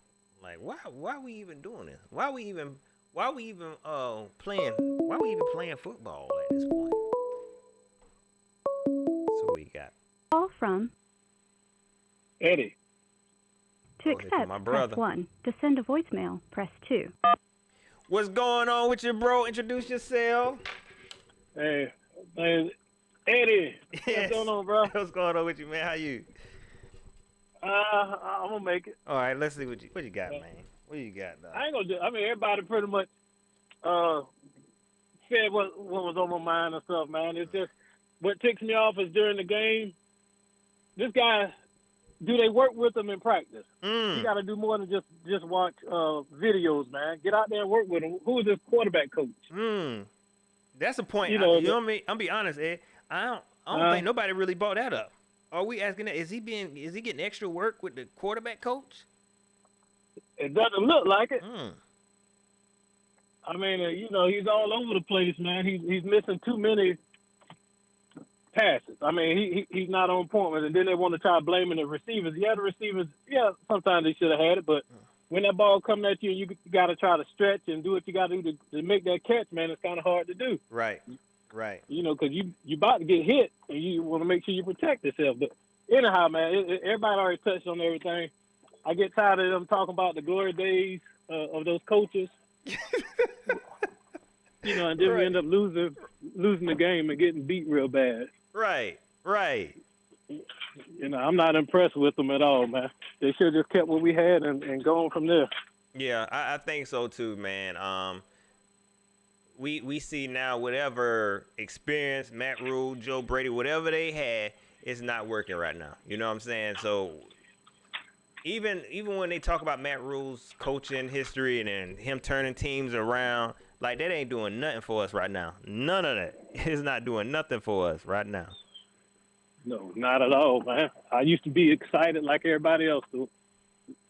why we even doing this? Why we even Why we even playing? Why we even playing football at this point? So we got Call from Eddie. to Oh, here come accept, my press brother. 1. To send a voicemail, press 2. What's going on with you, bro? Introduce yourself. Hey, Eddie. Yes. What's going on, bro? What's going on with you, man? How you? I'm gonna make it. All right, let's see what you got, man. What you got, dog? I ain't gonna do. I mean, everybody pretty much said what was on my mind and stuff, man. It's just what ticks me off is during the game. This guy, do they work with him in practice? You got to do more than just watch videos, man. Get out there and work with him. Who is this quarterback coach? That's a point. You You know, know what I mean? I'm be honest, Ed. I don't think nobody really brought that up. Are we asking that? Is he getting extra work with the quarterback coach? It doesn't look like it. I mean, he's all over the place, man. He's missing too many passes. I mean, he's not on point with it. And then they want to try blaming the receivers. Yeah, the receivers, sometimes they should have had it, but when that ball coming at you, you got to try to stretch and do what you got to do to make that catch, man. It's kind of hard to do. Right. Because you about to get hit, and you want to make sure you protect yourself. But anyhow, man, everybody already touched on everything. I get tired of them talking about the glory days of those coaches. And then we end up losing the game and getting beat real bad. Right. I'm not impressed with them at all, man. They should have just kept what we had and gone from there. Yeah, I think so too, man. We see now whatever experience Matt Rule, Joe Brady, whatever they had, it's not working right now. You know what I'm saying? So even when they talk about Matt Rule's coaching history and him turning teams around, like that ain't doing nothing for us right now. None of that is not doing nothing for us right now. No, not at all, man. I used to be excited like everybody else to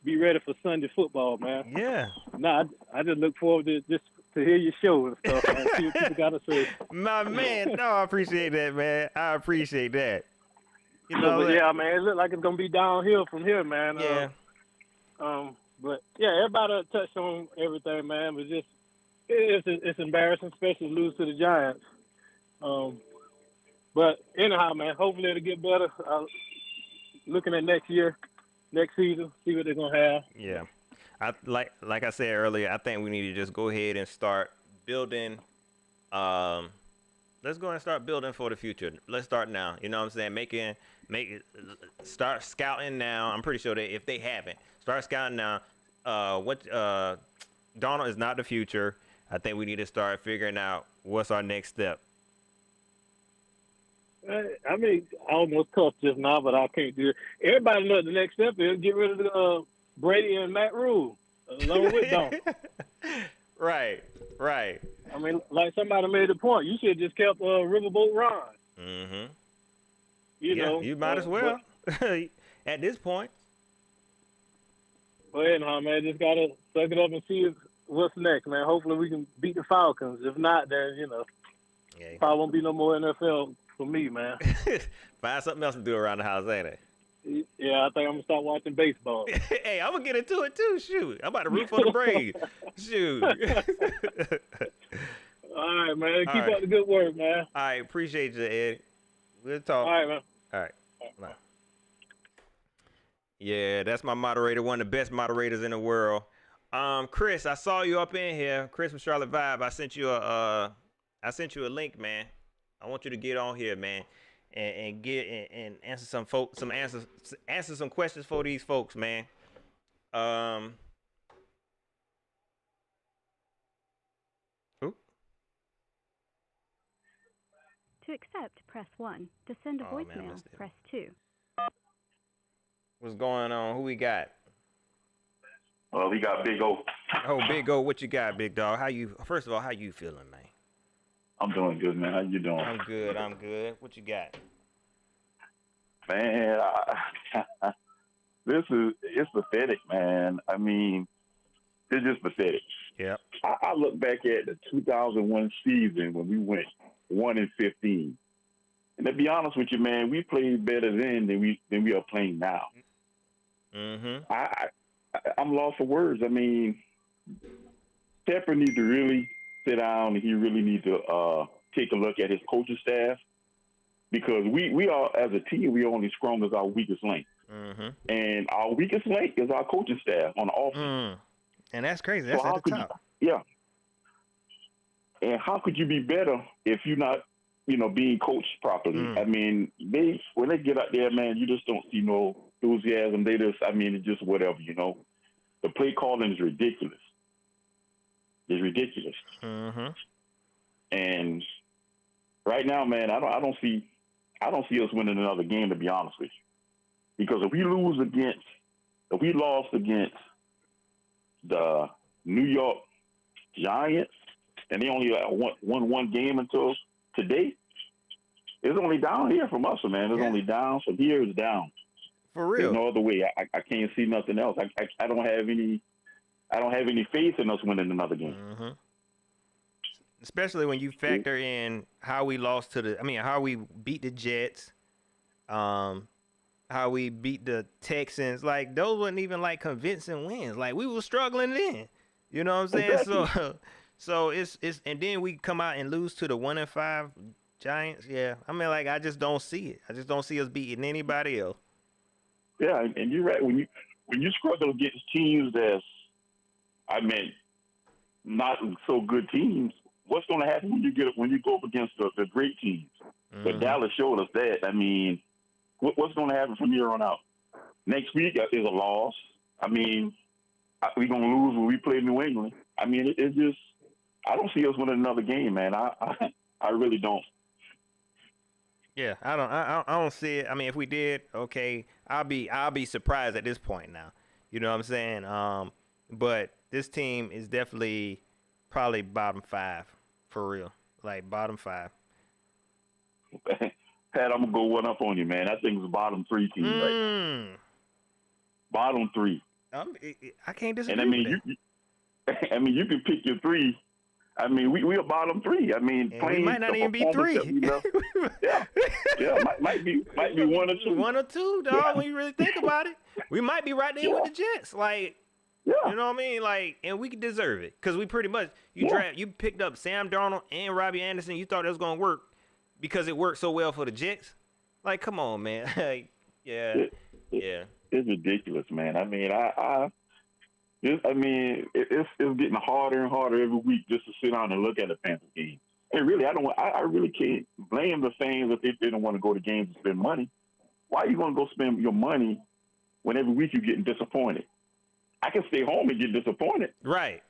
be ready for Sunday football, man. Yeah. Nah, I just look forward to hear your show and stuff, man. See what people got to say. My man, no, I appreciate that, man. I appreciate that. But yeah, man, it look like it's gonna be downhill from here, man. Yeah. But yeah, everybody touched on everything, man. But just it's embarrassing, especially to lose to the Giants. But anyhow, man, hopefully it'll get better. Looking at next season, see what they're gonna have. Yeah, like I said earlier, I think we need to just go ahead and start building. Let's go and start building for the future. Let's start now. You know what I'm saying? Start scouting now. I'm pretty sure that if they haven't, start scouting now. Darnold is not the future. I think we need to start figuring out what's our next step. I mean, I almost tough just now, but I can't do it. Everybody knows the next step is get rid of the Brady and Matt Rule along with Darnold. Right. I mean, like somebody made the point, you should have just kept Riverboat Ron. Mm-hmm. You might as well at this point. Well, anyhow, man, just gotta suck it up and see what's next, man. Hopefully we can beat the Falcons. If not, then probably won't be no more NFL for me, man. Find something else to do around the house, ain't it? Yeah, I think I'm gonna start watching baseball. Hey, I'm gonna get into it too. Shoot, I'm about to root for the Braves. Shoot. All right, man. Keep up the good work, man. All right, appreciate you, Ed. We'll talk. All right, man. All right. Bye. Yeah, that's my moderator, one of the best moderators in the world. Chris, I saw you up in here. Chris from Charlotte Vibe. I sent you a link, man. I want you to get on here, man, and get and answer answer some questions for these folks, man. To accept, press 1. To send a voicemail, press 2. What's going on? Who we got? We got Big O. Oh, Big O, what you got, big dog? First of all, how you feeling, man? I'm doing good, man. How you doing? I'm good. What you got? Man, it's pathetic, man. I mean, it's just pathetic. Yep. I look back at the 2001 season when we went 1-15. And to be honest with you, man, we played better then than we are playing now. Mm-hmm. I'm lost for words. I mean, Tepper needs to really sit down, and he really needs to take a look at his coaching staff, because we are, as a team, we are only strong as our weakest link. Mm-hmm. And our weakest link is our coaching staff on the offense. And that's crazy. That's at the top. And how could you be better if you're not, being coached properly? I mean, when they get out there, man, you just don't see no enthusiasm. It's just whatever, The play calling is ridiculous. It's ridiculous. Mm-hmm. And right now, man, I don't see us winning another game, to be honest with you. Because if we lost against the New York Giants, and they only won one game until today, it's only down here from us, man. It's only down. From here, it's down. For real. There's no other way. I can't see nothing else. I don't have any faith in us winning another game. Mm-hmm. Especially when you factor in how we lost how we beat the Jets, how we beat the Texans. Like, those weren't even like convincing wins. Like, we were struggling then. You know what I'm saying? Exactly. So it's and then we come out and lose to the 1-5 Giants. Yeah, I just don't see it. I just don't see us beating anybody else. Yeah, and you're right. When you struggle against teams that's, not so good teams, what's going to happen when you go up against the great teams? Mm-hmm. But Dallas showed us that. What's going to happen from here on out? Next week is a loss. We're going to lose when we play New England. It's just, I don't see us winning another game, man. I really don't. Yeah, I don't see it. If we did, okay, I'll be surprised at this point now. You know what I'm saying? But this team is definitely probably bottom 5 for real. Like, bottom 5. Pat, I'm gonna go one up on you, man. I think it's bottom 3 team right now. Bottom 3. I can't disagree with that. You can pick your 3. We are bottom 3. We might not even be 3. Might be 1 or 2. 1 or 2, dog. When you really think about it, we might be right there with the Jets. Like, you know what I mean? Like, and we could deserve it, because we pretty much you picked up Sam Darnold and Robbie Anderson. You thought it was gonna work because it worked so well for the Jets. Like, come on, man. Yeah. It's ridiculous, man. It's getting harder and harder every week just to sit down and look at a Panthers game. And really, I really can't blame the fans if they don't want to go to games and spend money. Why are you going to go spend your money when every week you're getting disappointed? I can stay home and get disappointed. Right.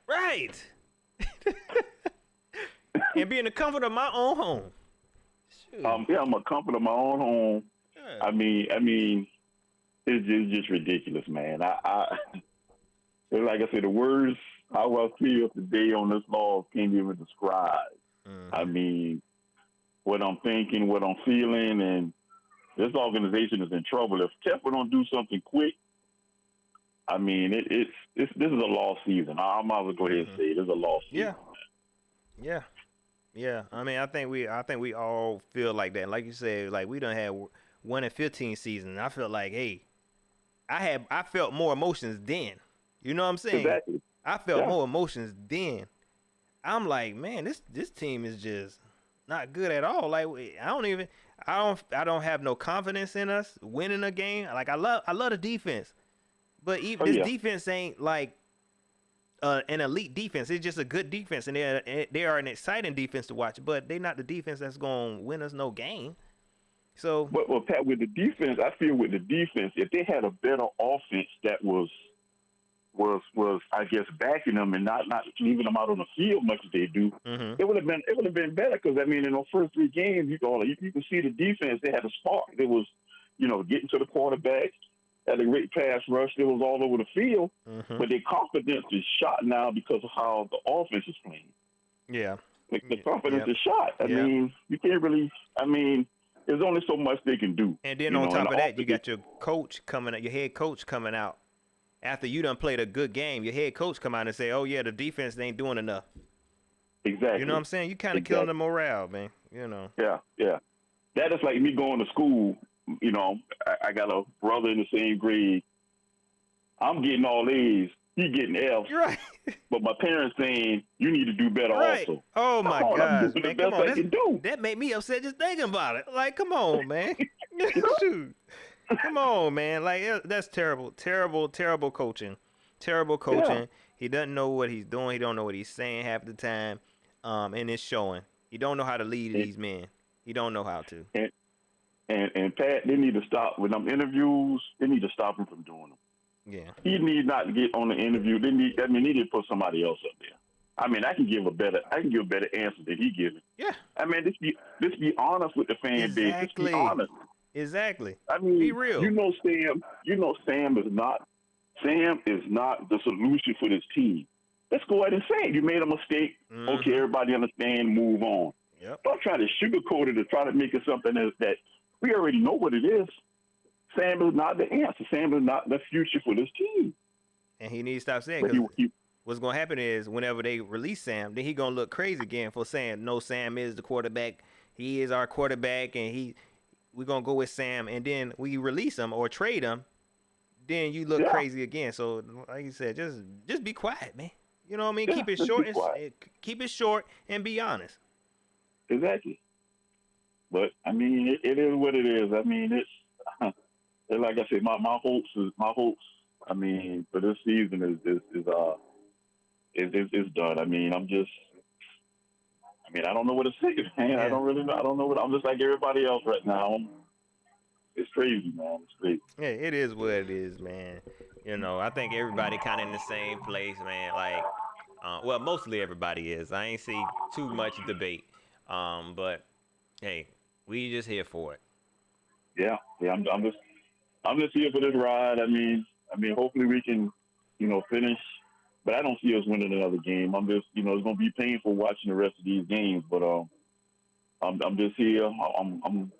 And be in the comfort of my own home. I'm a comfort of my own home. Yeah. It's just ridiculous, man. Like I said, the words how I feel today on this law can't even describe. Mm-hmm. What I'm thinking, what I'm feeling, and this organization is in trouble. If Tepper don't do something quick, this is a lost season. I might as well go ahead and say it is a lost season. Yeah. I think we all feel like that. Like you said, like, we done had 1-15 season. I felt like, hey, I felt more emotions then. You know what I'm saying? Exactly. I felt more emotions then. I'm like, man, this team is just not good at all. Like, I don't have no confidence in us winning a game. Like, I love the defense, but even this defense ain't like an elite defense. It's just a good defense, and they are an exciting defense to watch. But they're not the defense that's gonna win us no game. So, well, Pat, with the defense, I feel with the defense, if they had a better offense that was I guess backing them and not leaving them out on the field much as they do, it would have been better, because in those first 3 games you can see the defense, they had a spark. It was getting to the quarterback, had a great pass rush. It was all over the field, but their confidence is shot now because of how the offense is playing. Yeah, the confidence is shot. You can't really. There's only so much they can do. And then on top of that, you got your coach coming out, your head coach coming out. After you done played a good game, your head coach come out and say, oh, yeah, the defense ain't doing enough. Exactly. You know what I'm saying? You kind of killing the morale, man. Yeah. That is like me going to school. I got a brother in the same grade. I'm getting all A's. He getting F's. Right. but my parents saying you need to do better Right. also. Oh my Come on, I'm gosh, doing man. the Come best on. I can do. That made me upset just thinking about it. Like, come on, man. Shoot. Come on, man. Like, that's terrible. Terrible, terrible coaching. Terrible coaching. Yeah. He doesn't know what he's doing. He don't know what he's saying half the time. And it's showing. He don't know how to lead these men. He don't know how to. And Pat, they need to stop with them interviews. They need to stop him from doing them. Yeah. He need not to get on the interview. They need to put somebody else up there. I mean, I can give a better answer than he gives. Yeah. I mean, just be honest with the fan base. Just be honest. Exactly. I mean, be real. Sam is not the solution for this team. Let's go ahead and say it. You made a mistake. Mm-hmm. Okay, everybody understand. Move on. Yep. Don't try to sugarcoat it or try to make it something that we already know what it is. Sam is not the answer. Sam is not the future for this team. And he needs to stop saying, because what's going to happen is whenever they release Sam, then he going to look crazy again for saying, no, Sam is the quarterback. He is our quarterback, and we're going to go with Sam. And then we release him or trade him, then you look crazy again. So, like you said, just be quiet, man. You know what I mean? Yeah, keep it just short. be quiet. Keep it short and be honest. Exactly. But, I mean, it is what it is. I mean, it's like I said, my hopes. I mean, for this season is done. I mean, I don't know what to say, man. Yeah. I don't really know. I don't know what. I'm just like everybody else right now. It's crazy, man. It's crazy. Yeah, it is what it is, man. You know, I think everybody kind of in the same place, man. Like, well, mostly everybody is. I ain't see too much debate. But hey, we just here for it. Yeah. I'm just here for this ride. I mean, hopefully we can, finish. But I don't see us winning another game. I'm just, it's going to be painful watching the rest of these games. But I'm just here. I'm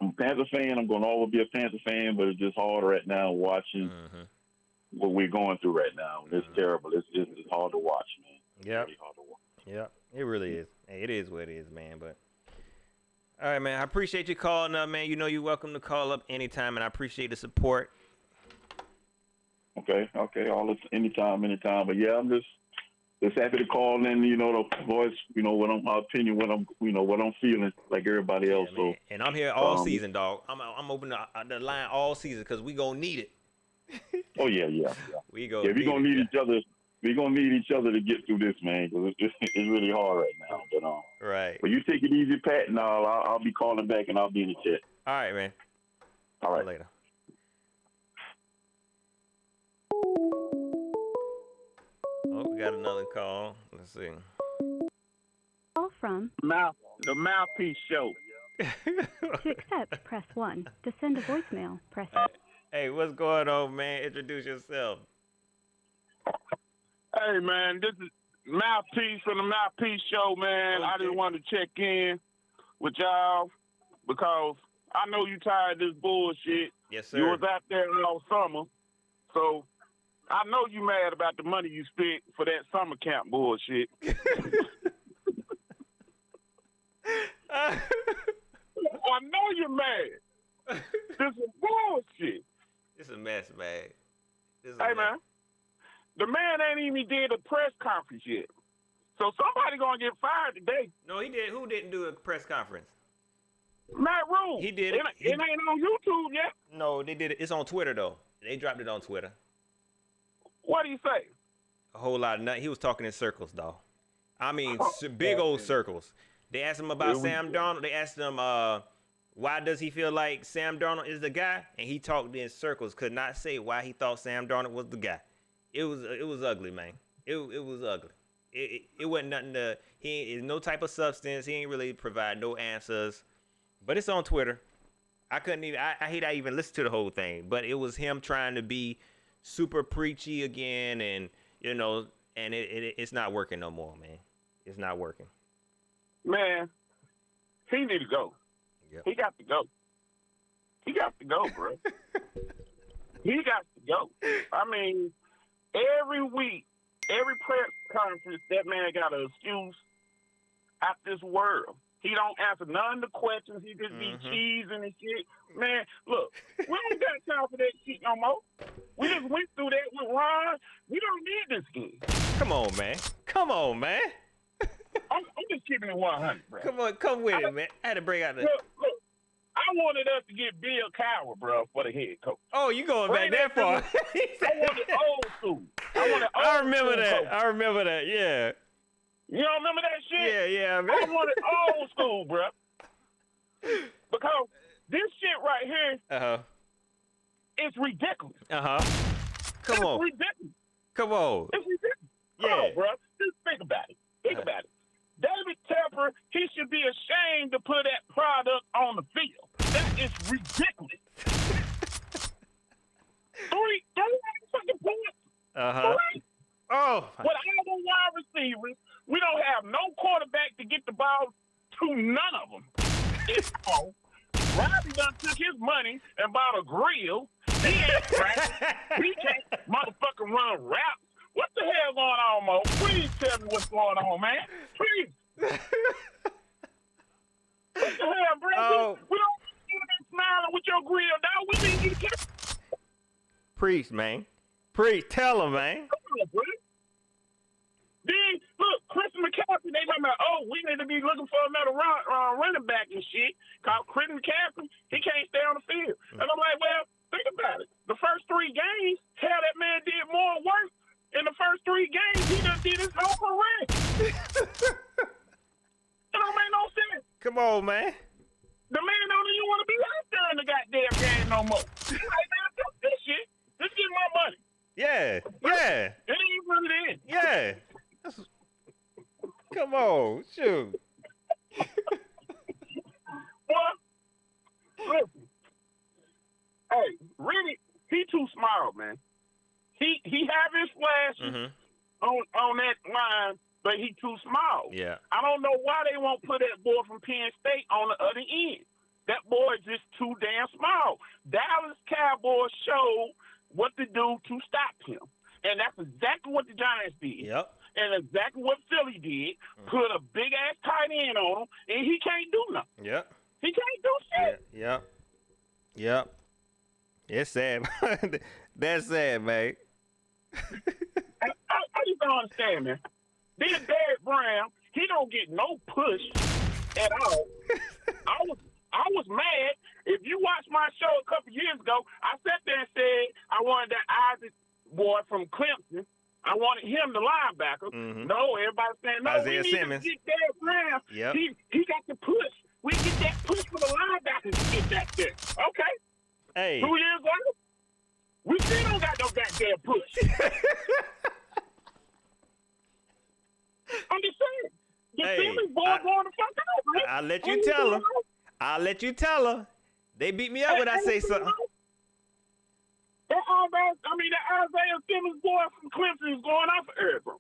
a Panther fan. I'm going to always be a Panther fan. But it's just hard right now watching what we're going through right now. It's terrible. It's hard to watch, man. Yeah. Really hard to watch. Yeah, it really is. Hey, it is what it is, man. But all right, man. I appreciate you calling up, man. You know you're welcome to call up anytime, and I appreciate the support. Okay. Anytime. But yeah, I'm just happy to call in. The voice. What my opinion. What I'm feeling like everybody else. So. And I'm here all season, dog. I'm open the line all season because we gonna need it. Oh yeah. We go. Yeah, we gonna need each other. We're going to need each other to get through this, man, because it's really hard right now. But, right. But you take it easy, Pat, and I'll be calling back, and I'll be in the chat. All right, man. All right. Later. Oh, we got another call. Let's see. Call from the Mouthpiece Show. To accept, press 1. To send a voicemail, press 2. Hey, what's going on, man? Introduce yourself. Hey, man, this is Mouthpiece from the Mouthpiece Show, man. Okay. I just wanted to check in with y'all because I know you tired of this bullshit. Yes, sir. You was out there all summer, so I know you mad about the money you spent for that summer camp bullshit. I know you're mad. This is bullshit. It's a mess, man. Hey, man. The man ain't even did a press conference yet. So somebody gonna get fired today. No, he did. Who didn't do a press conference? Matt Rule. He did it. It ain't on YouTube yet. No, they did it. It's on Twitter, though. They dropped it on Twitter. What do you say? A whole lot of nothing. He was talking in circles, though. I mean, big old circles. They asked him about Sam Darnold. They asked him, why does he feel like Sam Darnold is the guy? And he talked in circles, could not say why he thought Sam Darnold was the guy. It was ugly, man. It was ugly. It wasn't nothing to. He ain't no type of substance. He ain't really provide no answers. But it's on Twitter. I couldn't even. I hate I even listened to the whole thing. But it was him trying to be super preachy again, and and it's not working no more, man. It's not working. Man, he need to go. Yep. He got to go. He got to go, bro. He got to go. I mean, every week, every press conference, that man got an excuse out this world. He don't answer none of the questions. He just be cheesing and shit. Man, look, we don't got time for that shit no more. We just went through that with Ron. We don't need this again. Come on, man. Come on, man. I'm just keeping it 100, bro. Come on, come with it, man. I had to bring out the. Look, I wanted us to get Bill Cowher, bro, for the head coach. Oh, you going back that far? I wanted old school. I remember that. Coach. I remember that. Yeah. You don't remember that shit? Yeah, man. I wanted old school, bro. Because this shit right here is ridiculous. Come on. It's ridiculous. Come on. It's ridiculous. Yeah. Come on, bro. Just think about it. Think about it. David Tepper, he should be ashamed to put that product on the field. That is ridiculous. Three fucking points. Three. Oh. With our wide receivers, we don't have no quarterback to get the ball to none of them. It's all. Robbie done took his money and bought a grill. He ain't practice. He can't motherfucking run routes. What the hell going on, Mo? Please tell me what's going on, man. Please. What the hell, bro? Oh. We don't need you to be smiling with your grill, dog. We need you to get. Preach, man. Preach. Tell him, man. Come on, bro. Then, look, Christian McCaffrey, they talking about, oh, we need to be looking for another running back and shit. Cause Christian McCaffrey, he can't stay on the field. And I'm like, well, think about it. The first 3 games, hell, that man did more work. In the first 3 games, he done did his whole career. That don't make no sense. Come on, man. The man don't even want to be out there in the goddamn game no more. He's like, man, fuck this shit. Just get my money. Yeah. Yeah. It ain't what it is. Yeah. Come on. Shoot. Well, listen. Hey, really, he too small, man. He have his flashes on that line, but he too small. Yeah. I don't know why they won't put that boy from Penn State on the other end. That boy is just too damn small. Dallas Cowboys showed what to do to stop him. And that's exactly what the Giants did. Yep. And exactly what Philly did. Put a big-ass tight end on him, and he can't do nothing. Yep. He can't do shit. Yep. Yep. It's sad. That's sad, man. I just don't understand, man. Then Derek Brown, he don't get no push at all. I was mad. If you watched my show a couple years ago, I sat there and said I wanted that Isaac boy from Clemson. I wanted him, the linebacker. No, everybody's saying, no, Isaiah we need Simmons. to get Derek Brown. Yep. He got the push. We get that push for the linebackers to get that there. Okay. Hey. 2 years later, we still don't got no goddamn push. I'm just saying. The Simmons boy going to fuck out, man. I'll let you tell her. I'll let you tell her. They beat me up when I say something. That Isaiah Simmons boy from Clemson is going off for Arizona.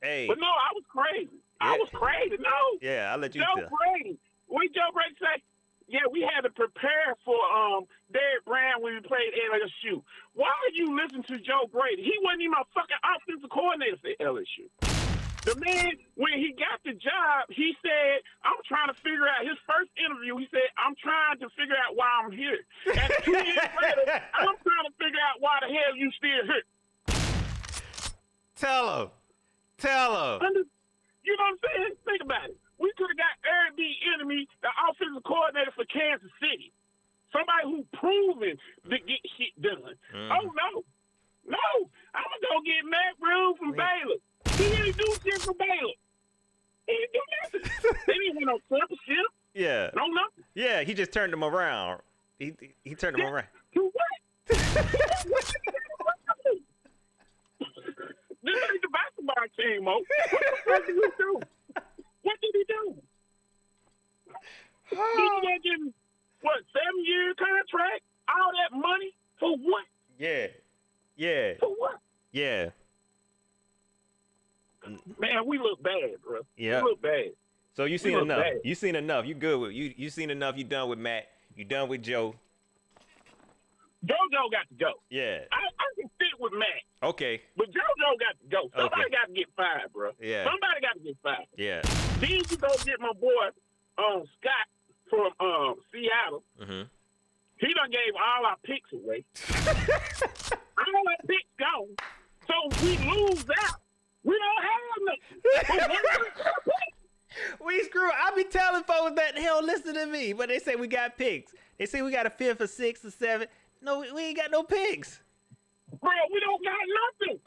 Hey. But no, I was crazy. I was crazy. No. Yeah, I'll let you Joe tell. Brady. What Joe Brady say? Yeah, we had to prepare for Derek Brown when we played LSU. Why would you listen to Joe Brady? He wasn't even a fucking offensive coordinator for LSU. The man, when he got the job, he said, I'm trying to figure out, his first interview, he said, I'm trying to figure out why I'm here. And 2 years later, I'm trying to figure out why the hell you still here. Tell her. Tell her. You know what I'm saying? Think about it. We could have got Eric B. Enemy, the offensive coordinator for Kansas City. Somebody who proven to get shit done. Oh, no. No. I'm going to go get Matt Rule from Baylor. He didn't do shit for Baylor. He didn't do nothing. They didn't want no championship. Yeah. No nothing. Yeah, he just turned them around. He turned them around. To what? This ain't the basketball team, Mo. What the fuck did he do? What did he do? He got getting, 7-year contract? All that money? For what? Yeah. Yeah. For what? Yeah. Man, we look bad, bro. Yeah. We look bad. So you seen look enough. bad. You seen enough. You good with you seen enough. You done with Matt. You done with Joe. JoJo got to go. Yeah. I can sit with Matt. Okay. But JoJo got to go. Somebody Okay. got to get fired, bro. Yeah. Somebody got to get fired. Yeah. Then you go get my boy Scott from Seattle. He done gave all our picks away. All our picks gone. So So we lose out. We don't have nothing. We screw. I be telling folks that hell listen to me, but they say we got picks. They say we got a 5th or 6th or 7th. No, we ain't got no picks. Bro, we don't got nothing.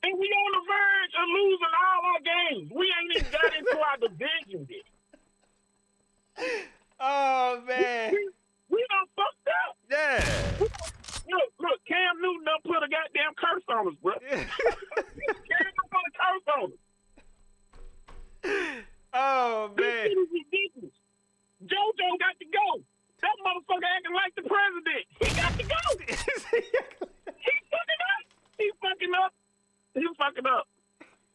And we on the verge of losing all our games. We ain't even got into our division yet. Oh, man. We done fucked up. Yeah. Look, Cam Newton done put a goddamn curse on us, bro. Cam done put a curse on us. Oh, man. This shit is ridiculous. JoJo got to go. That motherfucker acting like the president. He got to go. He's fucking up. He's fucking up. He's fucking up.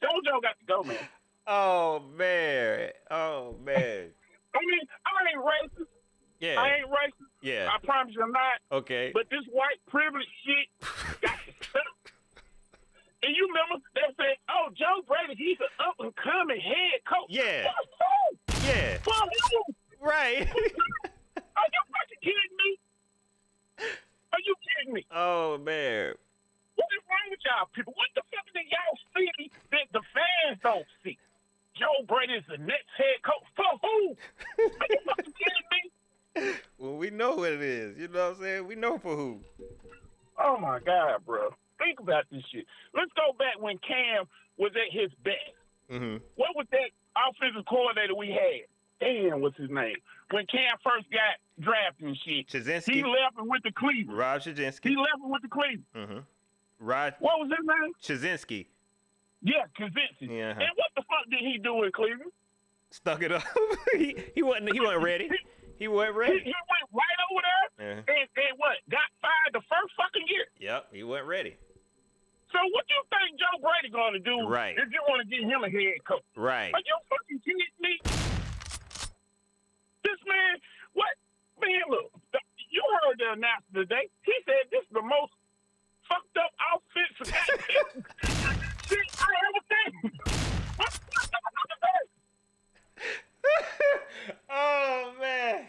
JoJo got to go, man. Oh, man. Oh, man. I mean, I ain't racist. Yeah. I ain't racist. Yeah. I promise you I'm not. Okay. But this white privilege shit got to stop. And you remember they said, "Oh, Joe Brady, he's an up and coming head coach." Yeah. For who? Yeah. For who? Right. Are you fucking kidding me? Are you kidding me? Oh, man. What is wrong with y'all people? What the fuck did y'all see that the fans don't see? Joe Brady is the next head coach. For who? Are you fucking kidding me? Well, we know what it is. You know what I'm saying? We know for who. Oh my God, bro. Think about this shit. Let's go back when Cam was at his best. Mm-hmm. What was that offensive coordinator we had? Damn, what's his name? When Cam first got drafted and shit. Shazinski. He left and went to Cleveland. Rob Shazinski. He left and went to Cleveland. Mm-hmm. Rod. What was his name? Shazinski. Yeah, Kaczynski. Yeah. And what the fuck did he do in Cleveland? Stuck it up. he wasn't ready. He wasn't ready. He went right over there and what? Got fired the first fucking year. Yep, he wasn't ready. So what you think Joe Brady gonna do Right. if you want to get him a head coach? Right. Are you fucking kidding me? This man, what? Man, look, you heard the announcer today. He said this is the most fucked up offensive shit I ever seen. Oh, man.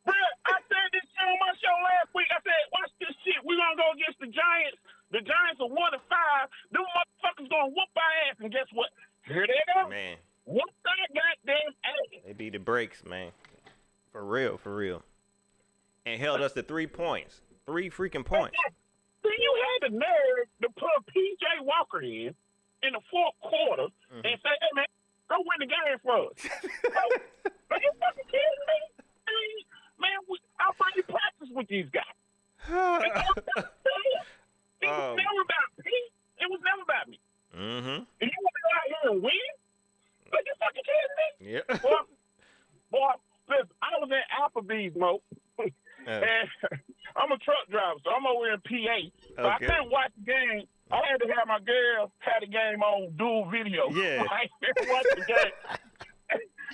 Bro, I said this shit on my show last week. I said, watch this shit. We're going to go against the Giants. The Giants are 1-5. Them motherfuckers going to whoop our ass. And guess what? Here they go. Man. Whoop that goddamn ass. They beat the brakes, man. For real, for real. And held us to 3 points. 3 freaking points. Then you had the nerve to put P.J. Walker in the fourth quarter and say, hey, man, go win the game for us. Are you fucking kidding me? Man, I'll bring you practice with these guys. It was never about me. It was never about me. Mm-hmm. And you want to go out here and win? Are you fucking kidding me? Yeah. Boy, listen, I was at Applebee's, Mo. And I'm a truck driver, so I'm over in PA. So I couldn't watch the game. I had to have my girl have the game on dual video. Yeah. I couldn't watch the game.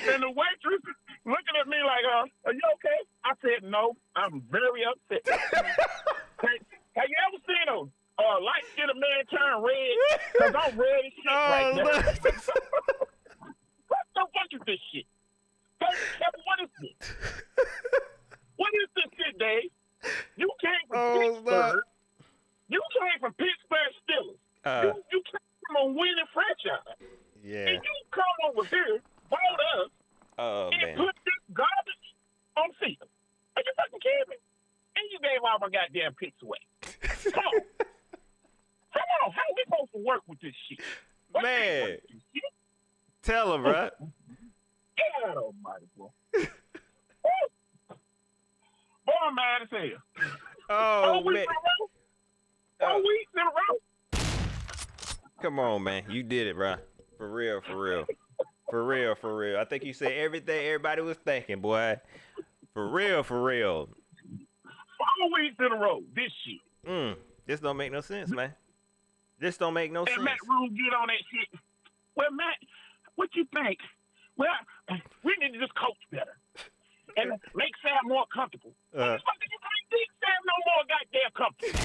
And the waitress looking at me like, are you okay? I said, no, I'm very upset. Have you ever seen a light skin a man turn red? Because I'm red as shit right now. What the fuck is this shit? What is this? What is this shit, Dave? You came from Pittsburgh. You came from Pittsburgh Steelers. You came from a winning franchise. Yeah. And you come over here, bought us, and put this garbage on field. Are you fucking kidding me? And you gave all my goddamn picks away. Come on. Come on. How we supposed to work with this shit? Man. Tell him, bro. God almighty, boy. Boy, I'm mad as hell. Oh, 4 weeks man. in a row? 4 weeks in a row? Come on, man. You did it, bro. For real, for real. For real, for real. I think you said everything everybody was thinking, boy. For real, for real. 4 weeks in a row, this shit. This don't make no sense, man. This don't make no sense. And Matt Rule get on that shit. Well, Matt, what you think? Well, we need to just coach better and make Sam more comfortable. What the fuck did you make Sam no more goddamn comfortable?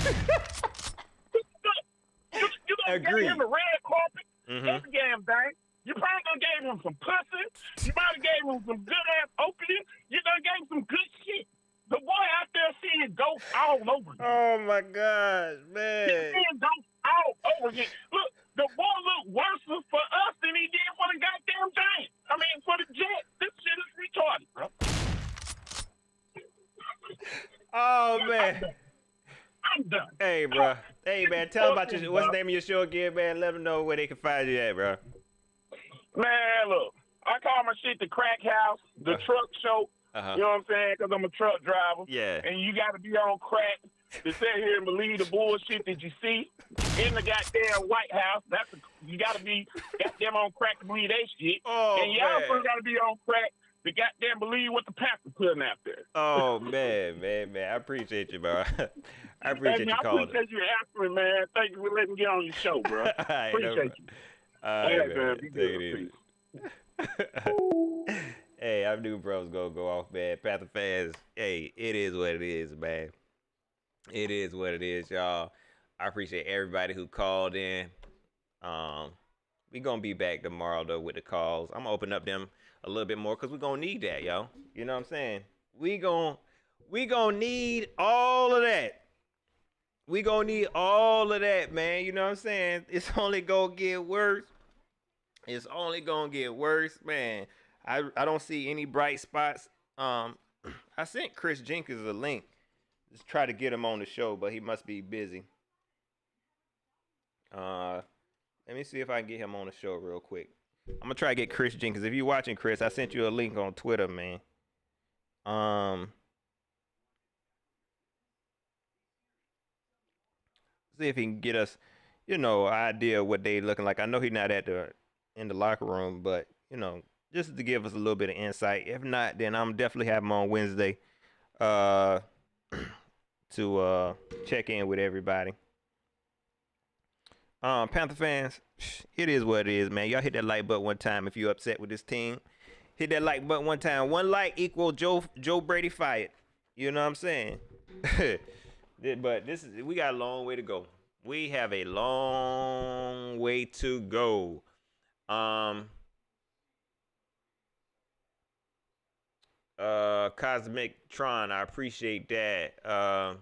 You gonna give him the red carpet every damn thing. You probably done gave him some pussy. You might have gave him some good ass opium. You done gave him some good shit. The boy out there seeing ghosts all over. Oh my God, man. He's seeing ghosts all over again. Look, the ball looked worse for us than he did for the goddamn Giants. I mean, for the Jets. This shit is retarded, bro. Oh man. I'm done. Hey, bro. Hey, man. Tell them about your. What's the name of your show again, man? Let them know where they can find you at, bro. Man, look, I call my shit the crack house, the truck show. Uh-huh. You know what I'm saying? Because I'm a truck driver. Yeah. And you got to be on crack to sit here and believe the bullshit that you see in the goddamn White House. You got to be goddamn on crack to believe that shit. Oh, and y'all man. got to be on crack to goddamn believe what the Panthers putting out there. Oh, man. I appreciate you, bro. I appreciate you calling. I appreciate you answering, man. Thank you for letting me get on your show, bro. Right, Appreciate you. All right, man. Be good. Hey, I knew bro was gonna go off, man. Panther fans, hey, it is what it is, man. It is what it is, y'all. I appreciate everybody who called in. We gonna be back tomorrow though with the calls. I'm gonna open up them a little bit more because we're gonna need that, yo. You know what I'm saying? We gonna need all of that. We gonna need all of that, man. You know what I'm saying? It's only gonna get worse. It's only gonna get worse, man. I don't see any bright spots. I sent Chris Jenkins a link. Just try to get him on the show, but he must be busy. Let me see if I can get him on the show real quick. I'm gonna try to get Chris Jenkins. If you're watching, Chris, I sent you a link on Twitter, man. See if he can get us, an idea of what they looking like. I know he's not in the locker room, but just to give us a little bit of insight. If not, then I'm definitely having him on Wednesday to check in with everybody. Panther fans, it is what it is, man. Y'all hit that like button one time if you're upset with this team. Hit that like button one time. One like equal Joe Brady fired. You know what I'm saying? But we got a long way to go. We have a long way to go. Cosmic Tron, I appreciate that.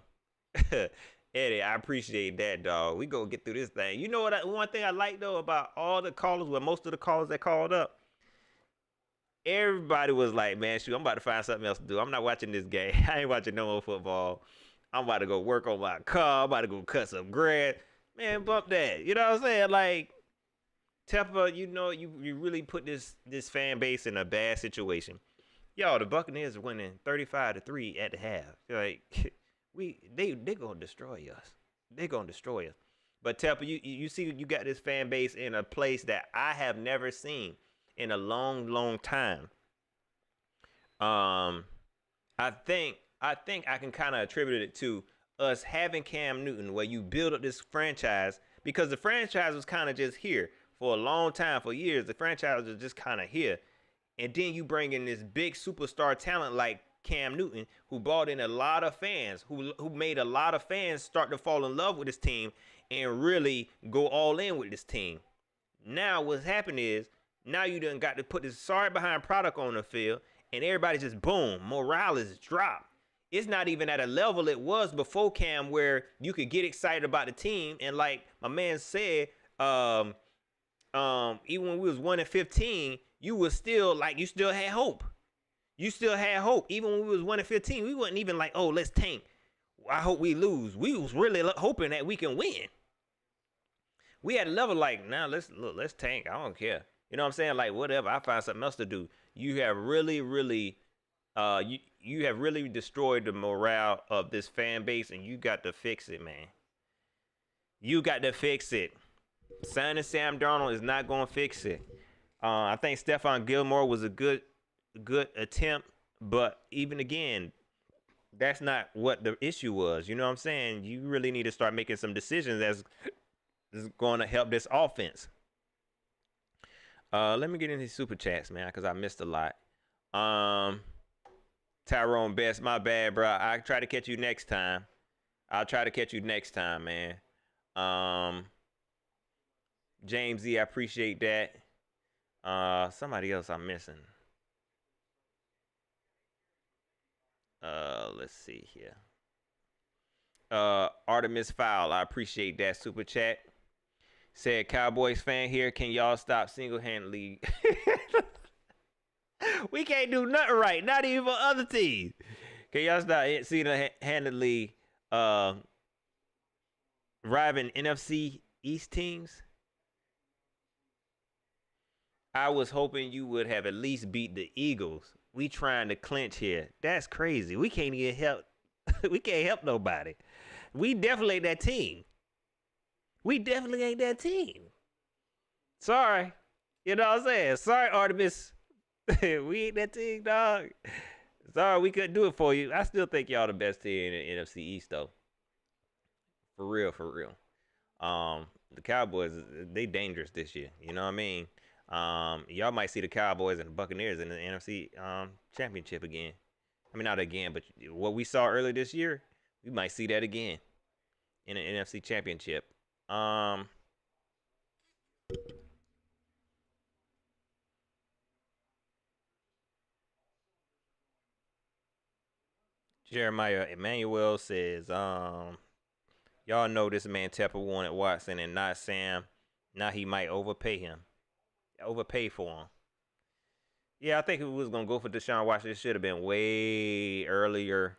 Eddie, I appreciate that, dog. We gonna get through this thing. You know what? One thing I like though about all the callers, most of the callers that called up, everybody was like, "Man, shoot, I'm about to find something else to do. I'm not watching this game. I ain't watching no more football. I'm about to go work on my car. I'm about to go cut some grass. Man, bump that. You know what I'm saying? Like, Teppa, you really put this fan base in a bad situation. Yo, the Buccaneers are winning 35-3 at the half. Like, they gonna destroy us. They gonna destroy us. But Teppa, you see, you got this fan base in a place that I have never seen in a long, long time. I think I can kind of attribute it to us having Cam Newton, where you build up this franchise, because the franchise was kind of just here for a long time, for years. The franchise was just kind of here. And then you bring in this big superstar talent like Cam Newton, who brought in a lot of fans, who made a lot of fans start to fall in love with this team and really go all in with this team. Now what's happened is, now you done got to put this sorry behind product on the field, and everybody just, boom, morale is dropped. It's not even at a level it was before Cam, where you could get excited about the team. And like my man said, even when we was 1-15, you was still like, you still had hope. You still had hope. Even when we was 1-15, we wasn't even like, oh, let's tank. I hope we lose. We was really hoping that we can win. We had a level like, nah, let's tank. I don't care. You know what I'm saying? Like, whatever. I find something else to do. You have really, really, you have really destroyed the morale of this fan base, and you got to fix it, man. You got to fix it. Signing Sam Darnold is not going to fix it. I think Stephon Gilmore was a good attempt, but even again, that's not what the issue was. You know what I'm saying? You really need to start making some decisions that's going to help this offense. Let me get into these super chats, man, because I missed a lot. Tyrone Best, my bad, bro. I'll try to catch you next time. Man. James Z, I appreciate that. Somebody else I'm missing. Let's see here. Artemis Fowl, I appreciate that super chat. Said Cowboys fan here. Can y'all stop single-handedly? We can't do nothing right. Not even for other teams. Can y'all stop single-handedly driving NFC East teams? I was hoping you would have at least beat the Eagles. We trying to clinch here. That's crazy. We can't even help. We can't help nobody. We definitely ain't that team. We definitely ain't that team. Sorry. You know what I'm saying? Sorry, Artemis. We ain't that team, dog. Sorry, we couldn't do it for you. I still think y'all the best team in the NFC East, though. For real, for real. The Cowboys, they dangerous this year. You know what I mean? Y'all might see the Cowboys and the Buccaneers in the NFC championship again. I mean, not again, but what we saw earlier this year, we might see that again in the NFC championship. Jeremiah Emmanuel says, y'all know this man Tepper wanted Watson and not Sam. Now he might overpay for him. Yeah, I think if we was gonna go for Deshaun Watson, it should have been way earlier.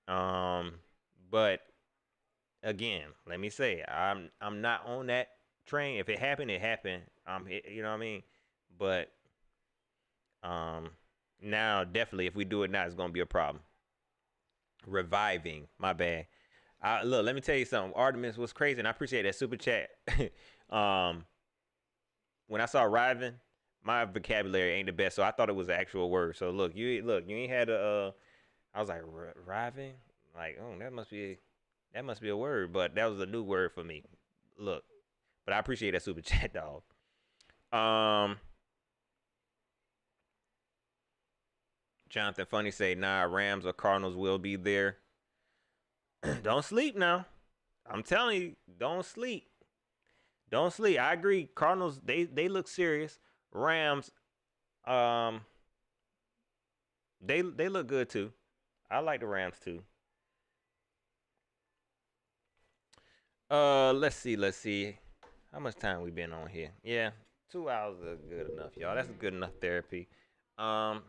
But again, let me say, I'm not on that train. If it happened, it happened. You know what I mean? But now definitely, if we do it now, it's gonna be a problem. Reviving, my bad. Look, let me tell you something. Artemis was crazy, and I appreciate that super chat. When I saw Riving, my vocabulary ain't the best, so I thought it was an actual word. So look, you ain't had a. I was like Riving, like, oh, that must be a word, but that was a new word for me. Look, but I appreciate that super chat, dog. Jonathan Funny say, nah, Rams or Cardinals will be there. Don't sleep now. I'm telling you, don't sleep. Don't sleep. I agree. Cardinals, they look serious. Rams, they look good too. I like the Rams too. Let's see. How much time we been on here? Yeah, 2 hours is good enough, y'all. That's good enough therapy.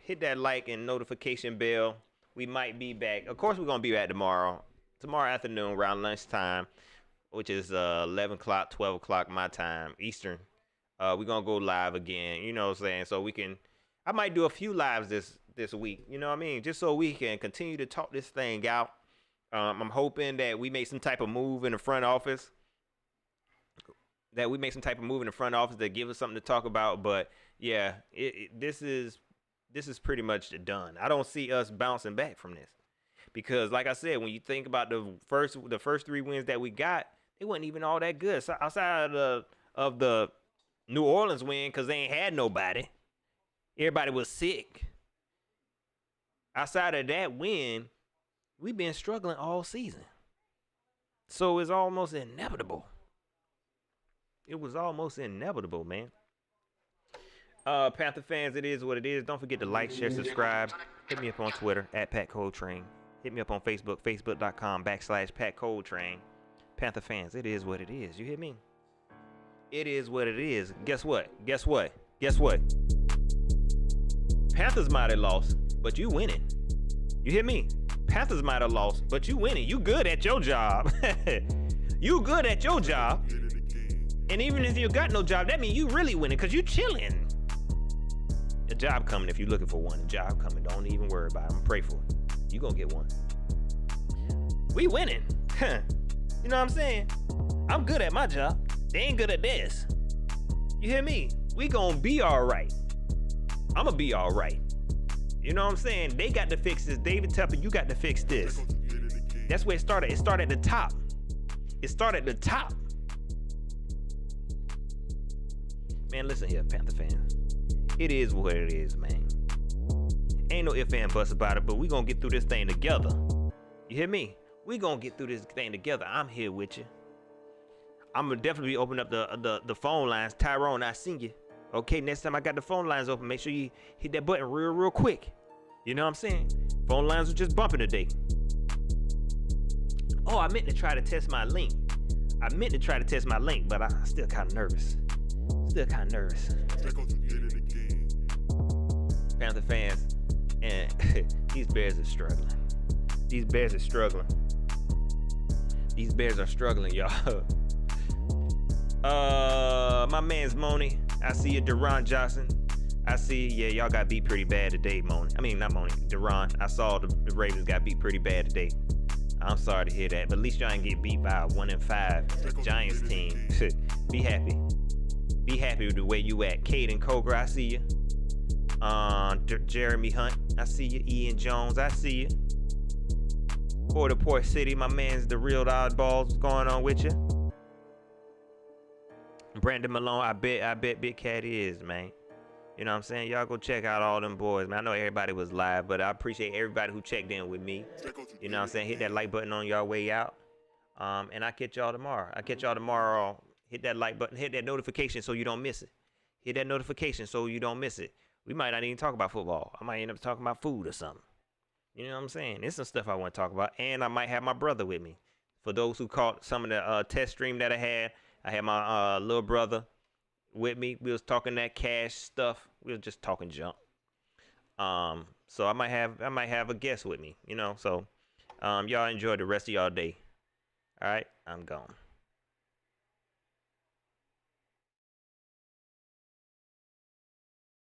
Hit that like and notification bell. We might be back. Of course, we're gonna be back tomorrow afternoon around lunchtime, which is 11 o'clock, 12 o'clock my time, Eastern. We're going to go live again, you know what I'm saying? So I might do a few lives this week, you know what I mean? Just so we can continue to talk this thing out. I'm hoping that we make some type of move in the front office. That give us something to talk about. But yeah, this is pretty much done. I don't see us bouncing back from this. Because, like I said, when you think about the first 3 wins that we got, they wasn't even all that good. So outside of the New Orleans win, because they ain't had nobody. Everybody was sick. Outside of that win, we've been struggling all season. So it's almost inevitable. It was almost inevitable, man. Panther fans, it is what it is. Don't forget to like, share, subscribe. Hit me up on Twitter, @PatColeTrain. Hit me up on Facebook, facebook.com/PatColeTrain. Panther fans, it is what it is. You hear me? It is what it is. Guess what? Panthers might have lost, but you winning. You hear me? Panthers might have lost, but you winning. You good at your job. You good at your job. And even if you got no job, that means you really winning because you chilling. A job coming if you're looking for one. A job coming. Don't even worry about it. I'm pray for it. You gonna get one. We winning. You know what I'm saying? I'm good at my job. They ain't good at this. You hear me? We gonna be all right. I'm gonna be all right. You know what I'm saying? They got to fix this. David Tepper, you got to fix this. That's where it started. It started at the top. Man, listen here, Panther fans. It is what it is, man. Ain't no ifs and buts about it, but we gonna get through this thing together. You hear me? We gonna get through this thing together. I'm here with you. I'm gonna definitely open up the phone lines. Tyrone, I seen you. Okay, next time I got the phone lines open, make sure you hit that button real quick. You know what I'm saying? Phone lines were just bumping today. Oh, I meant to try to test my link. I meant to try to test my link, but I'm still kind of nervous. Panther fans, and these Bears are struggling. These Bears are struggling, y'all. My man's Moni. I see you, Deron Johnson. I see, yeah, y'all got beat pretty bad today, Moni. I mean, not Moni, Deron. I saw the Ravens got beat pretty bad today. I'm sorry to hear that, but at least y'all ain't get beat by a 1-5 Giants team. Be happy. Be happy with the way you at. Caden Coger, I see you. Jeremy Hunt, I see you. Ian Jones, I see you. Port City, my man's the real oddballs. What's going on with you? Brandon Malone, I bet Big Cat is, man. You know what I'm saying? Y'all go check out all them boys, man. I know everybody was live, but I appreciate everybody who checked in with me. You know what I'm saying? Hit that like button on your way out. And I'll catch y'all tomorrow. Hit that like button. Hit that notification so you don't miss it. We might not even talk about football. I might end up talking about food or something. You know what I'm saying? There's some stuff I want to talk about. And I might have my brother with me. For those who caught some of the test stream that I had my little brother with me. We was talking that cash stuff. We was just talking junk. So I might have a guest with me, you know. So y'all enjoy the rest of y'all day. All right, I'm gone.